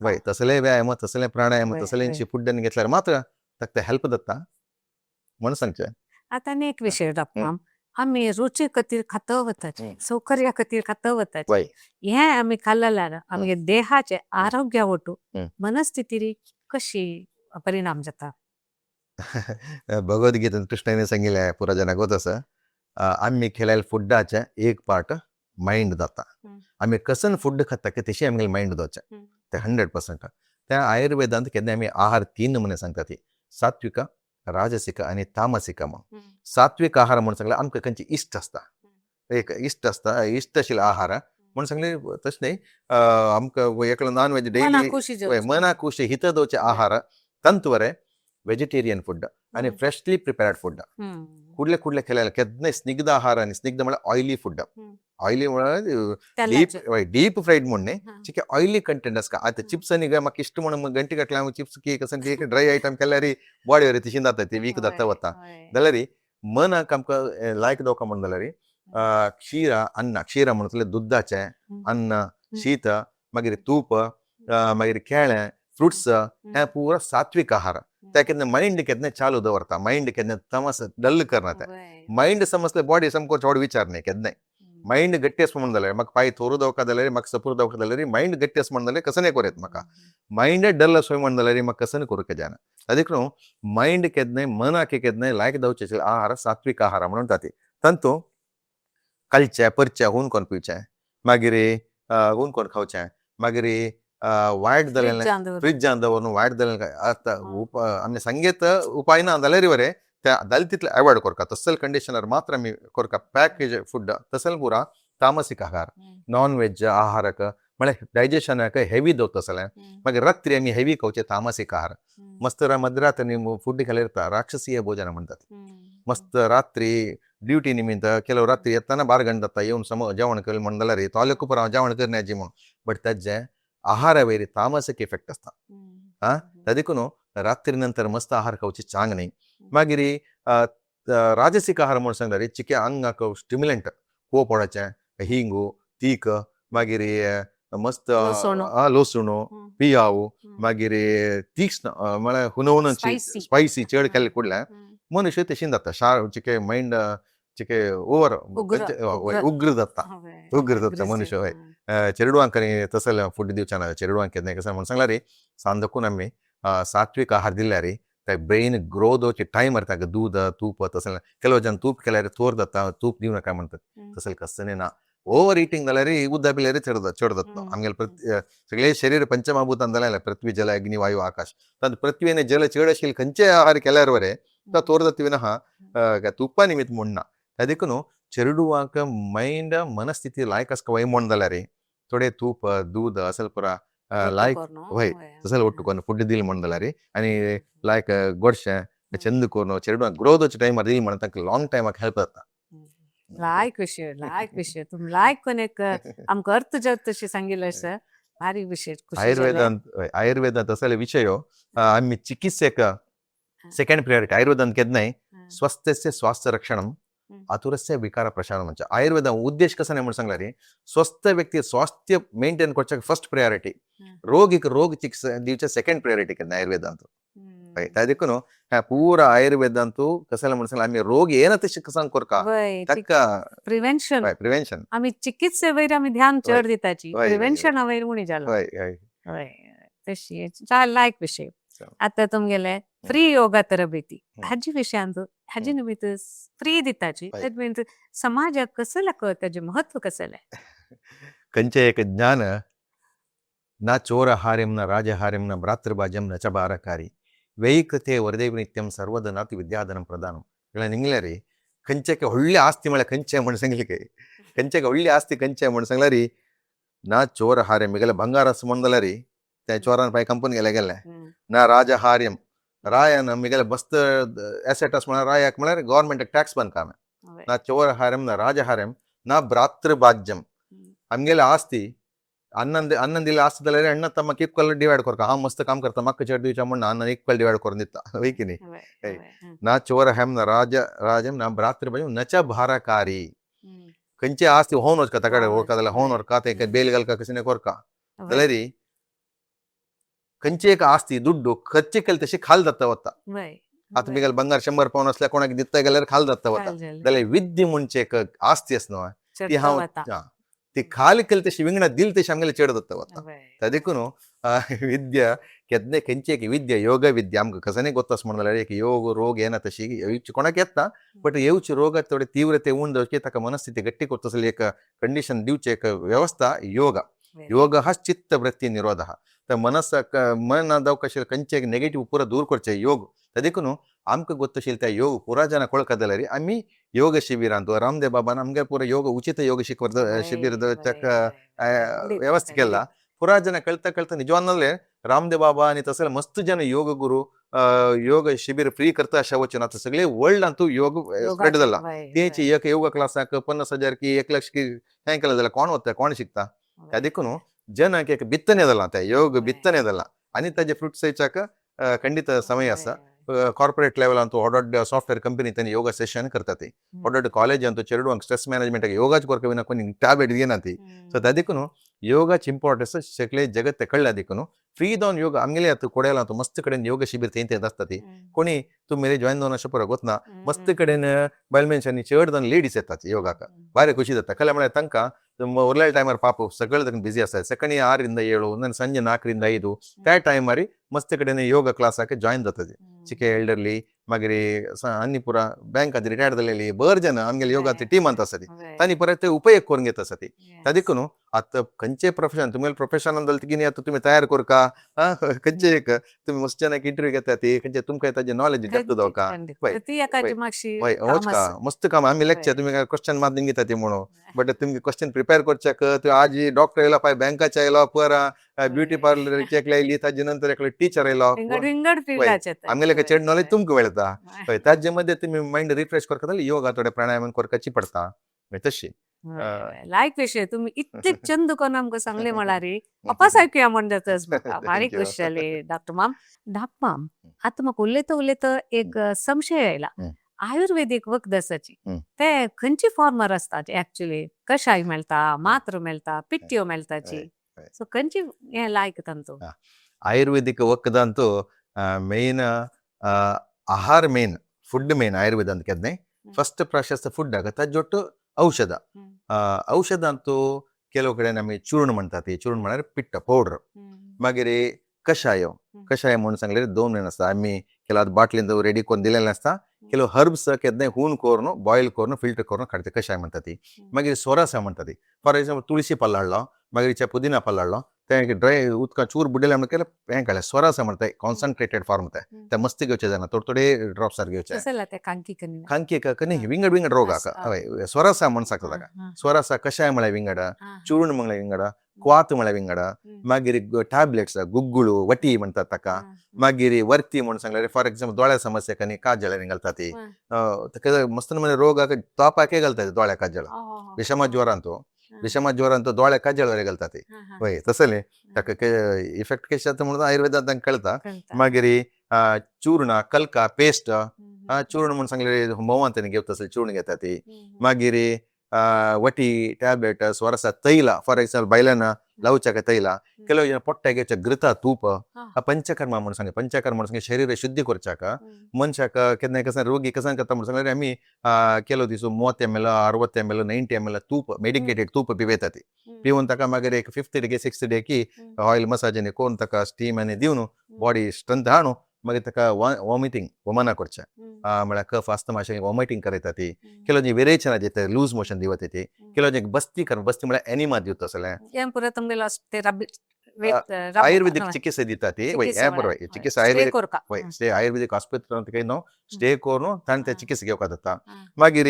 वय तसले व्यायाम तसले प्राणायाम तसलेंची फुड्डन घेतल्यार मात्र ताका हेल्प जाता म्हण सांगचें
आतां एक विशय डॉक्टर आमी रुची खातीर खाता वताची सौकर्या खातीर खाता वताची हे आमी खाल्ल्यार आमगे देहाचे आरोग्या वटू मनस्थितीर कशी परिणाम जाता
भगवद्गीतेन कृष्णाने सांगिल्ले पुरा जनाक आसा आमी केलेल्या फुड्डाचे एक पार्ट मायंड जाता आमी कसन फूड खाता तशी आमगे मायंड जावचे ते 100% त्या आयुर्वेदांत केन्ना आमी आहार 3 नमुने सांगता ती सात्विक राजसिक आणि तामसिक म्हणून सात्विक आहार म्हणून सांगल्यार आमकां खंयची इश्ट आसता एक इश्ट आसता इश्ट आशिल्लो आहार म्हणून सांगले तशें न्ही आमकां एकलो नॉन वेज डेली मना खुशी हित दवरचे आहार तंतवरे वेजिटेरियन फूड आणि फ्रेशली प्रिपेर्ड फूड कुडले केलेले केन्नाय स्निग्ध आहार आणि स्निग्ध म्हळ्यार ऑयली फूड ऑयली म्हळ्यार डीप फ्रायड म्हणून न्ही चिके ऑयली कंटेंट आसता आतां चिप्स आनी म्हाका इश्ट म्हणून घंटे घातल्या चिप्स केक आसा एक ड्राय आयटम केल्यार बॉडी तशी जाता ती वीक जाता वता जाल्यार मनाक आमकां लायक दोका म्हण जाल्यार क्षीर म्हणटलें दुधाचें अन्न शीत मागीर तूप मागीर केळें फ्रुट्स हे पुरो सात्विक आहार त्या केन्ना मायंड केन्ना चालू दवरता मायंड केन्ना तमस डल करना ते मायंड समजले बॉडी सामको चड विचार न्ही केन्नाय मायंड गट्टी आसा म्हणून जाल्यार म्हाका पांय थोरू दवरता जाल्यार म्हाका सपूर दवरता जाल्यार मायंड गट्टी आसा म्हणून जाल्यार कसं करूं म्हाका मायंड डल असो म्हणून जाल्यार म्हाका कसं करूंक जायना ताका लागून मायंड केन्नाय मनाक केन्नाय लायक दवरचे आहार सात्विक आहार म्हणून जाता तांतू कालचे परचे हून कोण पिवचें मागीर हून कोण खावचें मागीर वायट जालें फ्रिजान दवरून वायट जालें आतां आमी सांगीत उपाय ना जाल्यार बरें त्या जालें तितलें अवॉयड करता तसले कंडिशनर मात्र आमी करता पॅकेज फूड तसले पुरा तामसीक आहार नॉन वेज आहाराक म्हळ्यार डायजेशनाक हेवी दवरता तसलें मागीर रात्री आमी हेवी खावचे तामसीक आहार मस्त मध्यरात्री फूड केल्यार राक्षसीय भोजन म्हणटात मस्त रात्री ड्युटी निमित्त ಕೆಲವು रात्री येताना 12 गंट जाता येवन सम जेवण केलें म्हणून जाल्यार तालुको पुरो हांव जेवण करण्याची म्हणून बट ताजे आहारा वयर तामसिक इफेक्ट आसता आं ताका देखून रात्री नंतर मस्त आहार खावची चांग न्ही मागीर राजसीक आहार म्हणून सांगल्यार चिके आंगाक स्टिम्युलंट खूब पडाचें हिंगू तीख मागीर मस्त लोसुणू पियाव मागीर तीक्ष्ण म्हळ्यार हुनहुन स्पायसी चड केल्ले कुडल्या मनुष्य तशी जाता शार्प चिके मायंड चिके ओवर उग्र जाता मनुष्य हय चेडवांक तसले फूड दिवचे ना चेडवांक केन्ना कसं म्हणून सांगल्यार सांजकून आमी सात्वीक आहार दिल्यार ते ब्रेन ग्रो जावचे टायमार ताका दूद तूप तसलें ಕೆಲವು जन तूप केल्यार थोर जाता तूप दिवं नाका म्हणटात तसलें कसलें ना ओवर इटींग जाल्यार उद्दा पिल्यार चड जाता आमगेले सगळे शरीर पंचमहाभूतान जाल्यार पृथ्वी जल अग्नी वायू आकाश तातूंत पृथ्वीने जल चड आशिल्ले खंयचे आहार केल्यार वरे तो थोर जाता विना तुप्पा निमित्त म्हणना त्या देखून चेडवांक मायंड मनस्थिती लायक आसका वय म्हण जाल्यार थोडे तूप दूद असल पुरा लायक वय तसले ಒಟ್ಟುಕೊಂಡು ಫುಡ್ दिली म्हण जाल्यार आनी लायक गोडशें चंद करून चेडवांक ग्रो जावचे टायमार दिली म्हण तांकां लॉंग टायमाक हेल्प जाता
लायक विषय तुम्ही लायक कोण एक आमकां अर्थ जग तशी सांगिल्ले सर भारी विषय
आयुर्वेदांत असले विषय आमी चिकित्सेक सेकंड प्रायोरिटी आयुर्वेदांत केन्नाय स्वस्थस्य स्वास्थ्य रक्षणम आतुरस्य विकार प्रशारण म्हणजे आयुर्वेदा उद्देश कसा नाही म्हणून सांगल्यार स्वस्थ व्यक्ती स्वास्थ्य मेंटेन करच्या फर्स्ट प्रायोरिटी रोगीक रोग चिकित्सा दिवचे सेकंड प्रायोरिटी केन्ना आयुर्वेदांत त्या देखून पूरा आयुर्वेदांत कसं म्हणून सांगल्यार आमी रोग येना तशें कसं करका ताका प्रिव्हेन्शन
आमी चिकित्से वयर आमी ध्यान चड दिताची प्रिव्हेन्शन वयर उणी जाला तशी लायक विषय आता तुमगेले फ्री योगा तरबेती हाजी विशयांत हाजी निमित्त फ्री दिताची समाजाक कसं कळत त्याचे महत्व कसं
खंयचे एक ज्ञान ना चोर हार्यम न राजहार्यम न भ्रातृभाज्यम न च बारकारी वैकृते वरदेव नित्यम सर्वद नाति विद्याधनम प्रदानम ಇಲ್ಲ ನಿಂಗ್ಲಾರಿ ಕಂಚಕ್ಕೆ ಒಳ್ಳೆ ಆಸ್ತಿ ಮಳೆ ಕಂಚೆ ಮಣ್ಣು ಸಂಗ್ಲಿಕ್ಕೆ ಕಂಚಕ್ಕೆ ಒಳ್ಳೆ ಆಸ್ತಿ ಕಂಚೆ ಮಣ್ಣು ಸಂಗ್ಲಾರಿ ನಾ ಚೋರ ಹಾರ್ಯಂ ಮಿಗಲ ಬಂಗಾರ ಸುಮಂದಲರಿ ಚೋರನ ಪೈ ಕಂಪನಿ ಗೆಲೆ ನಾ ರಾಜ ಹಾರ್ಯಂ ರಾಯನ ಮಿಗಲ ಬಸ್ತ್ ಅಸೆಟಸ್ ಮಳ ರಾಯ ಮಳ ಗವರ್ನಮೆಂಟ್ ಟ್ಯಾಕ್ಸ್ ಬಂದ್ ಕಾಮೆ ನಾ ಚೋರ ಹಾರ್ಯಂ ನಾ ರಾಜ ಹಾರ್ಯಂ ನಾ ಭ್ರಾತೃ ಭಾಗ್ಯಂ आमगेले आस्ती अन्न दिले आस्ती जाल्यार अण्ण तम्माक इक्वल डिवायड करता हांव मस्त काम करता म्हाका चड दिवचें म्हण अन्न इक्वल डिवायड करून दिता वय की न्ही ना चोर हेम ना राजम ना भ्रातृभाज्यम न च भाराकारी खंयचे आस्ती होवन वचका ताका वरका जाल्यार होवन व्हरका ते बेल घालका कशें करका जाल्यार खंयची एक आस्ती दुड्डू खर्ची केली तशी खाल जाता वता आता मिगेल बंगार 100 पावन असल्या कोणाक दिता गेल्यार खाल जाता वता जाल्यार विद्य म्हणचे एक आस्ती आस न्हू ती हांव ती खाल केली तशी विंगडा दिल तशी आमगेले चड जाता वता त्या देखून विद्या केन्ना खंयची एक विद्या योग विद्या आमकां कसं गोत्तास म्हणून जाल्यार एक योग रोग येना तशी येवची कोणाक येता बट येवची रोग थोडे तीव्रते उण जावची ताका मनस्थिती गट्टी करता असली एक कंडिशन दिवची एक व्यवस्था योग हा चित्त वृत्ती निरोध हा तर मन जावं कशें खंयचे नेगेटीव पुरो दूर करचे योग त्या देखून आमकां गोत्त आशिल्ले त्या योग पुरा जाणां कळका जाल्यार आमी योग शिबिरांत रामदेव बाबान आमगे पुरो योग उचित योग शिबीर व्यवस्था केला पुरा जन कळता निजवान जाल्यार रामदेव बाबा आनी तसले मस्त जन योग गुरु योग शिबीर फ्री करता अशा वचून आता सगळे वर्ल्डांत योग स्प्रेड जाला तेची एक योग क्लासाक 50,000 की 1 लाख की हें केलें जाल्यार कोण वता कोण शिकता त्या देखून जनक एक बित्तने जाला त्या योग बित्तने जाला आनी ताजे फ्रुट्स येवच्याक खंडीत समय आसा कॉर्पोरेट लेवलांत व्हड सॉफ्टवेअर कंपनी त्यांनी योगा सेशन करतात व्हड कॉलेजांत चेडवांक स्ट्रेस मॅनेजमेंट योगाच करता विना कोणी टॅबलेट घेना ती सो त्या देखून योगाची इंपॉर्टन्स सगळे जगत कळ्ळा देखून फ्री जावन योग आमगेले आता कोड्याला मस्त कडेन योग शिबीर थंय आसता ती कोणी तूं मेरे जॉइन जावन अशें पळय गोतना मस्त कडेन बायल मनशांनी चड जावन लेडीज येतात योगाक भारी खुशी जाता कळ्ळें म्हळ्यार तांकां उरलेल्या टायमार पाप सगळे बिझी आसतात सकाळी 6 7 संजे 4 5 त्या टायमार मस्त कडेन योग क्लासाक जॉइन जातात चिके एल्डरली मागीर आनी पुरा बँकांत रिटायर्ड जालेली बर जन आमगेले योगाची टीम आसा ती तांणी परत ते उपयोग करून घेता आसा ती त्या देखून आता खंयचे प्रोफेशन तुमी प्रोफेशनल जालें की आता तुम्ही तयार करू का खंयचे एक तुम्ही मस्त जनाक इंटरव्यू घेता ती खंयचे तुमकां ताजे नॉलेज डेप्थ जावका वय
ती एकाची मातशी
वय होच का मस्त काम आम्ही लेक्चर तुम्ही क्वेश्चन मारून घेता ती म्हणून बट तुमगे क्वेश्चन प्रिपेअर करच्याक तू आज डॉक्टर येयलो पाय बँकाचे येयलो पर ब्युटी पार्लरचे एकले येयली ताजे नंतर एकले टीचर येयलो
विंगड फिल्डाचे
आमगे चड नॉलेज तुमकां मेळटा हय ताजे मध्ये तुम्ही माइंड रिफ्रेश करता योगा थोडे प्राणायाम करपाची पडता तशी
लायक विषय तुम्ही इतले चंद करून आमकां सांगले म्हळ्यार वापस ऐकूया म्हणटातच भारी खुश जाली डॉक्टर माम आता म्हाका उलयता एक संशय आयला आयुर्वेदिक वखद आसाची ते खंयची फॉर्मर असतात एक्चुअली कशाय मेळटा मात्र मेळटा पिट्ट्यो मेळटाची सो खंयची हे लायक तांचो
आयुर्वेदिक वखदांतू मेन ಆಹಾರ ಮೇನ್ ಫುಡ್ ಮೇನ್ ಆಯುರ್ವೇದ ಅಂತ ಕೆದ್ನೆ ಫಸ್ಟ್ ಪ್ರಾಶಸ್ತ್ಯ ಫುಡ್ ಆಗತ್ತೆ ಜೊಟ್ಟು ಔಷಧ ಔಷಧ ಅಂತೂ ಕೆಲವು ಕಡೆ ನಮಗೆ ಚೂರ್ಣ म्हणतात चूर्ण म्हळ्यार पिट्ट पावडर मागीर कषाय म्हणून सांगले 2 मेन आसता आम्ही केला बाटलींत रेडी करून दिलेले आसता ಕೆಲವು हर्ब्स केदने हून करून बॉईल करून फिल्टर करून काढते कषाय म्हणतात मागीर सोरासा म्हणतात फॉर एक्झाम्पल तुळशी पल्ल हाडलो मागीर पुदिना पल्ल हाडलो ते ड्राय उदका चूर बुडयले म्हणून हें काडलें सोरासा म्हणटा कॉन्सन्ट्रेटेड फॉर्म ते मस्ती घेवचे जायना थोडे थोडे ड्रॉप्स घेवचे खांकी कनी विंगड विंगड रोग हय सोरासा म्हणून सांगता ताका सोरासा कषाय म्हळ्यार विंगड चूर्ण म्हळ्यार विंगड क्वात म्हळ्यार विंगड मागीर टॅब्लेट्स गुग्गुळू वटी म्हणटात ताका मागीर वर्ती म्हणून सांगल्यार फॉर एक्झाम्पल दोळ्या समस्या कनी काजळ घालतात ती मस्त म्हणजे रोगाक तापाके घालतात दोळ्या काजळ विषमा ज्वरांत दोळ्या काजळ घालतात वय तसले ताका इफेक्ट कशे जाता म्हणून आयुर्वेदांत तांकां कळटा मागीर चूर्ण कलका पेस्ट चूर्ण म्हणून सांगल्यार मोवान तेणी घेवता तसले चूर्ण घेतात ती मागीर वटी टॅब्लेट स्वरसा तैಲ फॉर एक्झाम्पल बायलांना लावच्याक तैಲ ಕೆಲವು ಜನ ಪೊಟ್ಟೆಗೆ घृತ तूप पंचकर्म म्हणून सांगे पंचकर्म म्हणून सांगे शरीर शुद्धी करच्याक मनशाक केन्ना कसं रोगी कसं करता म्हणून सांगल्यार आमी ಕೆಲವು दिवस 30 ml 60 ml 90 ml तूप मेडिकेटेड तूप पिवेतात पिवन ताका मागीर एक 50 डे 60 डे की ऑयल मसाज आनी कोण ताका स्टीम आनी दिवन बॉडी स्ट्रेंथ हाडून मागीर ताका वॉमिटींग वमना करचें म्हळ्यार कफ आसता मातशें वॉमिटींग करयता ती ಕೆಲವು विरेचना जेते लूज मोशन दिवत ती ಕೆಲವು बस्ती म्हळ्यार एनिमा दिवत असले आयुर्वेदिक चिकित्सा दिता ती हे बरोबर चिकित्सा आयुर्वेदिक आयुर्वेदिक हॉस्पिटल न्हू स्टे करून ताणें ते चिकित्सा घेवपाक जाता मागीर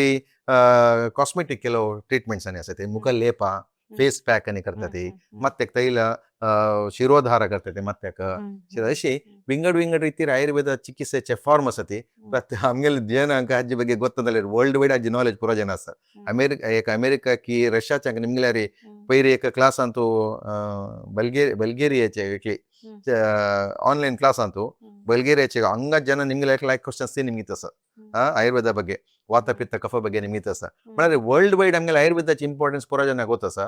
कॉस्मेटीक ಕೆಲವು ट्रिटमेंट्स आनी आसा ते मुखार लेपा फेस पैक आनी करता ती ಮತ್ತೆ तैಲ ಶಿರೋಧಾರ करता ಮತ್ತೆ अशी विंगड विंगड रितीर आयुर्वेद चिकित्सेचे फॉर्म आसा ती आमगेले जनांक हाजे ಬಗ್ಗೆ ಗೊತ್ತ जाल्यार वर्ल्ड वायड हाजी नॉलेज पुरो जन आसा अमेरिका की रशियाच्या निमगल्यार पयली एक क्लासांत बल्गेरियाचे ऑनलायन क्लासांत बल्गेरियाचे हंಗ जन निमगले लायक क्वेश्चन्स निमगीत आसा आयुर्वेदा ಬಗ್ಗೆ वातपित्त कफ ಬಗ್ಗೆ निमित आसा म्हळ्यार वर्ल्ड वायड आमगेले आयुर्वेदाची इंपॉर्टन्स पुरो जनाक गोत आसा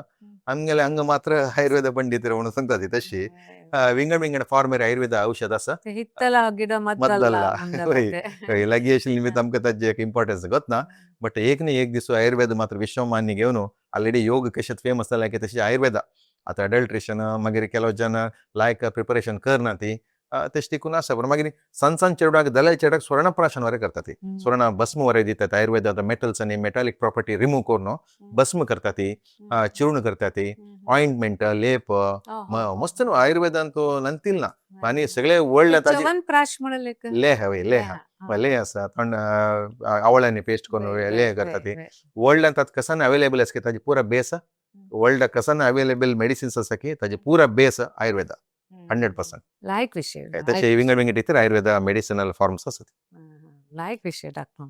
आमगेले हंग मात्र आयुर्वेद पंडित म्हणून सांगता ती तशी विंगड विंगड फॉर्मेर आयुर्वेद औषध आसा लागी अशी निमित्त आमकां ताची एक इंपॉर्टन्स गोतना बट एक न्ही एक दिसो आयुर्वेद मात्र विश्वमान्य घेवन ऑलरेडी योग कशें फेमस जाला की तशी आयुर्वेदा आता अडल्ट्रेशन मागीर ಕೆಲವು जन लायक प्रिपरेशन करना ती तेच टिकून आसा पण मागीर सन चेडवाक दलाल चेडवाक स्वर्णप्राशन वरे करता ती स्वर्ण भस्म वरे दितात आयुर्वेदात मेटल्स आनी मेटालिक प्रॉपर्टी रिमूव करून भस्म करता ती चूर्ण करता ती ऑइंटमेंट लेप मस्त न्हू आयुर्वेदांत तो नंतील ना आनी सगळे वर्ल्ड लेह आसा थंड आवळ्यांनी पेस्ट करून लेह करता ती वर्ल्डांत ताका कसान अवेलेबल आसा की ताजी पुरा बेस वर्ल्ड कसान अवेलेबल मेडिसिन्स आसा की ताजी पुरा बेस आयुर्वेदा 100%
लायक विषय
तशें विंगड विंगड रितीर आयुर्वेदा मेडिसिनल फॉर्म्स आसात
लायक विषय डॉक्टर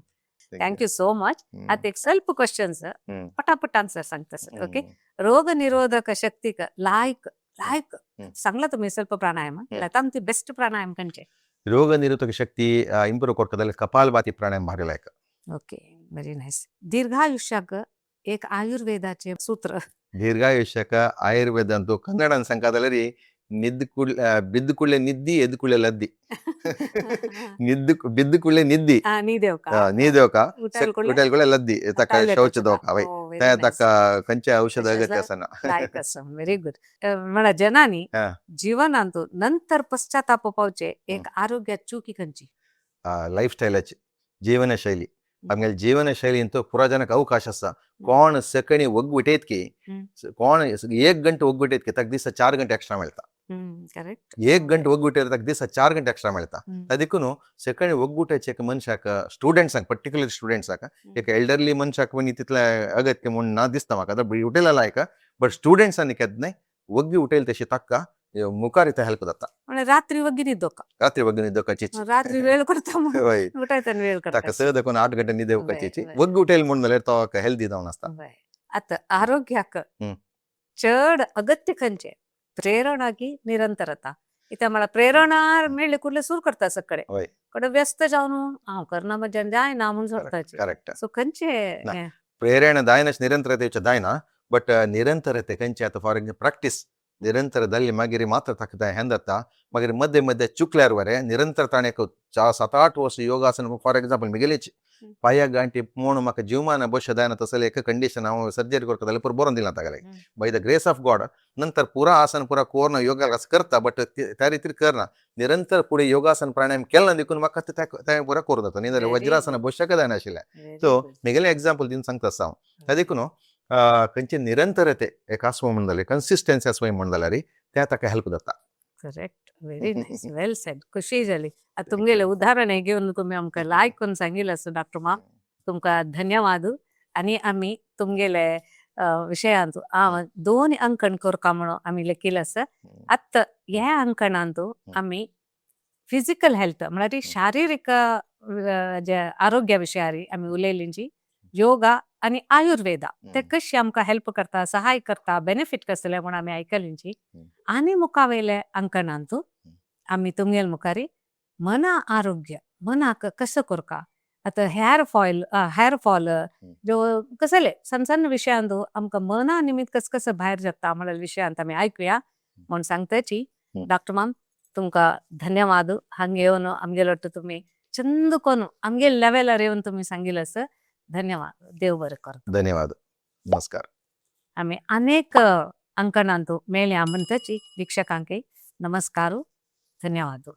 थँक्यू सो मच आता एक ಸ್ವಲ್ಪ क्वेश्चन्स पटापट आन्सर सांगता सर ओके रोग निरोधक शक्तीक लायक सांगला तुम्ही ಸ್ವಲ್ಪ प्राणायाम तांती बेस्ट प्राणायाम खंयचे
रोग निरोधक शक्ती इंप्रूव करता जाल्यार कपालभाती प्राणायाम भारी लायक
ओके व्हेरी नाइस दीर्घायुष्याक एक आयुर्वेदाचे सूत्र
दीर्घायुष्याक आयुर्वेदांत कन्नडान सांगता जाल्यार ಬಿದ್ದ ಕೂಡಲೇ ನಿದ್ದಿ ಎದ್ದು ಕೂಡಲೇ ಲದ್ದಿ ಬಿದ್ದ ಕೂಡಲೇ ನಿದ್ದಿ ನೀದೇವಕ ಉಟಲ್ ಕೂಡ ಲದ್ದಿ ತಕ್ಕ ಶೌಚದವಕ ಅವೈ ತಕ್ಕ ಕಂಚೆ ಔಷಧ ಅಗತ್ಯ असं
व्हेरी गुड म्हणा जनानी जीवनांत नंतर पश्चाताप पावचे एक आरोग्यात चुकी खंयची
लाईफ स्टाईलाची जीवनशैली आमगेले जीवनशैली तो पुराजनक अवकाश आसा. कोण सकाळी वगविटेत की कोण 1 घंटा वगविटेत की ताका दिसा 4 घंटे एक्स्ट्रा मेळटा.
करेक्ट
1 घंटा वगविटेर ताका दिसा 4 घंटे एक्स्ट्रा मेळटा. देखून सकाळी वगविटाचे एक मनशाक स्टुडंट्सांक पर्टिक्युलर स्टुडंट्साक एक एल्डरली मनशाक पण तितले अगत्य म्हणून ना दिसता म्हाका. उठेला लायक बट स्टुडंट्सांनी केन्नाय वग्गी उठेल तशी ताका मुखार इथे हेल्प जाता.
म्हणजे रात्री वगैरे निदो का
रात्री वग्गी न्हिदोवपाची
रात्री वेळ करता मग
होय
उठायचा वेळ करता
ताका स देखून 8 घंटे न्हिदेवपाची
वय.
वग्गी उठेल म्हणून जाल्यार तो हेल्दी जावन आसता.
वय. आता आरोग्याक
हम्म.
चड अगत्य खंयचे प्रेरणा की निरंतरता. इथे मला प्रेरणा मेळ्ळी कुर्ले सुरू करता सगळे
होय
कडे व्यस्त जावन हांव करना म्हणजे जायना म्हणून सोडताची.
करेक्ट.
सो खंयचे
ना. प्रेरणा दायनच निरंतरतेचे दायना बट निरंतरते खंयचे आता फॉर एक्झाम्पल प्रॅक्टीस निरंतर जाल्ली मागीर मात्र ताका हें जाता. मागीर मध्य मध्य चुकल्यार वरें निरंतर ताणें एक 7-8 वर्स योगासन फॉर एक्झाम्पल म्हगेलीच पांयाक गांठी म्हूण म्हाका जिवमान बश जायना तसले एक कंडिशन हांव सर्जरी करता जाल्यार पुरो बरोवन दिला ताका by the grace of God. नंतर पुरा आसन पुरा कोरना योगा करता बट त्या रितीन करना निरंतर पुढे योगासन प्राणायाम केला देखून म्हाका तें पुरा करूं जाता. न्ही जाल्यार वज्रासन बशक जायना आशिल्लें. सो म्हगेलें एक्झाम्पल दिवन सांगता आसा हांव देखून खंयचे निरंतरते एक आसवो म्हणून जाल्यार कन्सिस्टन्सी आसवो म्हणून जाल्यार तें ताका हेल्प जाता.
करेक्ट व्हेरी नाईस वेल सेड. खुशी झाली आता तुमगेले उदाहरण हे घेऊन तुम्ही आमकां लायक करून सांगितलं असं डॉक्टर मा तुमकां धन्यवाद. आणि आम्ही तुमगेले विशयांत हांव 2 अंकण करता म्हणून आम्ही लेखिल्लें आसा. आत्ता ह्या अंकणांत आम्ही फिजिकल हेल्थ म्हळ्यार शारिरीक जे आरोग्या विशयारी आम्ही उलयलीं योगा आणि आयुर्वेदा ते कशी आमकां हेल्प करता सहाय करता बेनिफिट कसले म्हणून आम्ही आयकलीं. आणि मुखावेले अंकणांत आम्ही तुमगेल मुखारी मना आरोग्य मनाक कसं करता आता हेअर फॉल जो कसले सण सण विशयांत आमकां मना निमित्त कसं भायर जाता म्हणल्या विशयांत आम्ही ऐकूया म्हणून सांगताची. डॉक्टर मॅम तुमकां धन्यवाद. हांगा येवन आमगेलो तुम्ही चंद कोन आमगे लेवलार येवन तुम्ही सांगितलं असं. धन्यवाद. देव बरें करता.
धन्यवाद. नमस्कार.
आम्ही अनेक अंकणांत मेळया म्हणटाची वीक्षकांक नमस्कार धन्यवाद.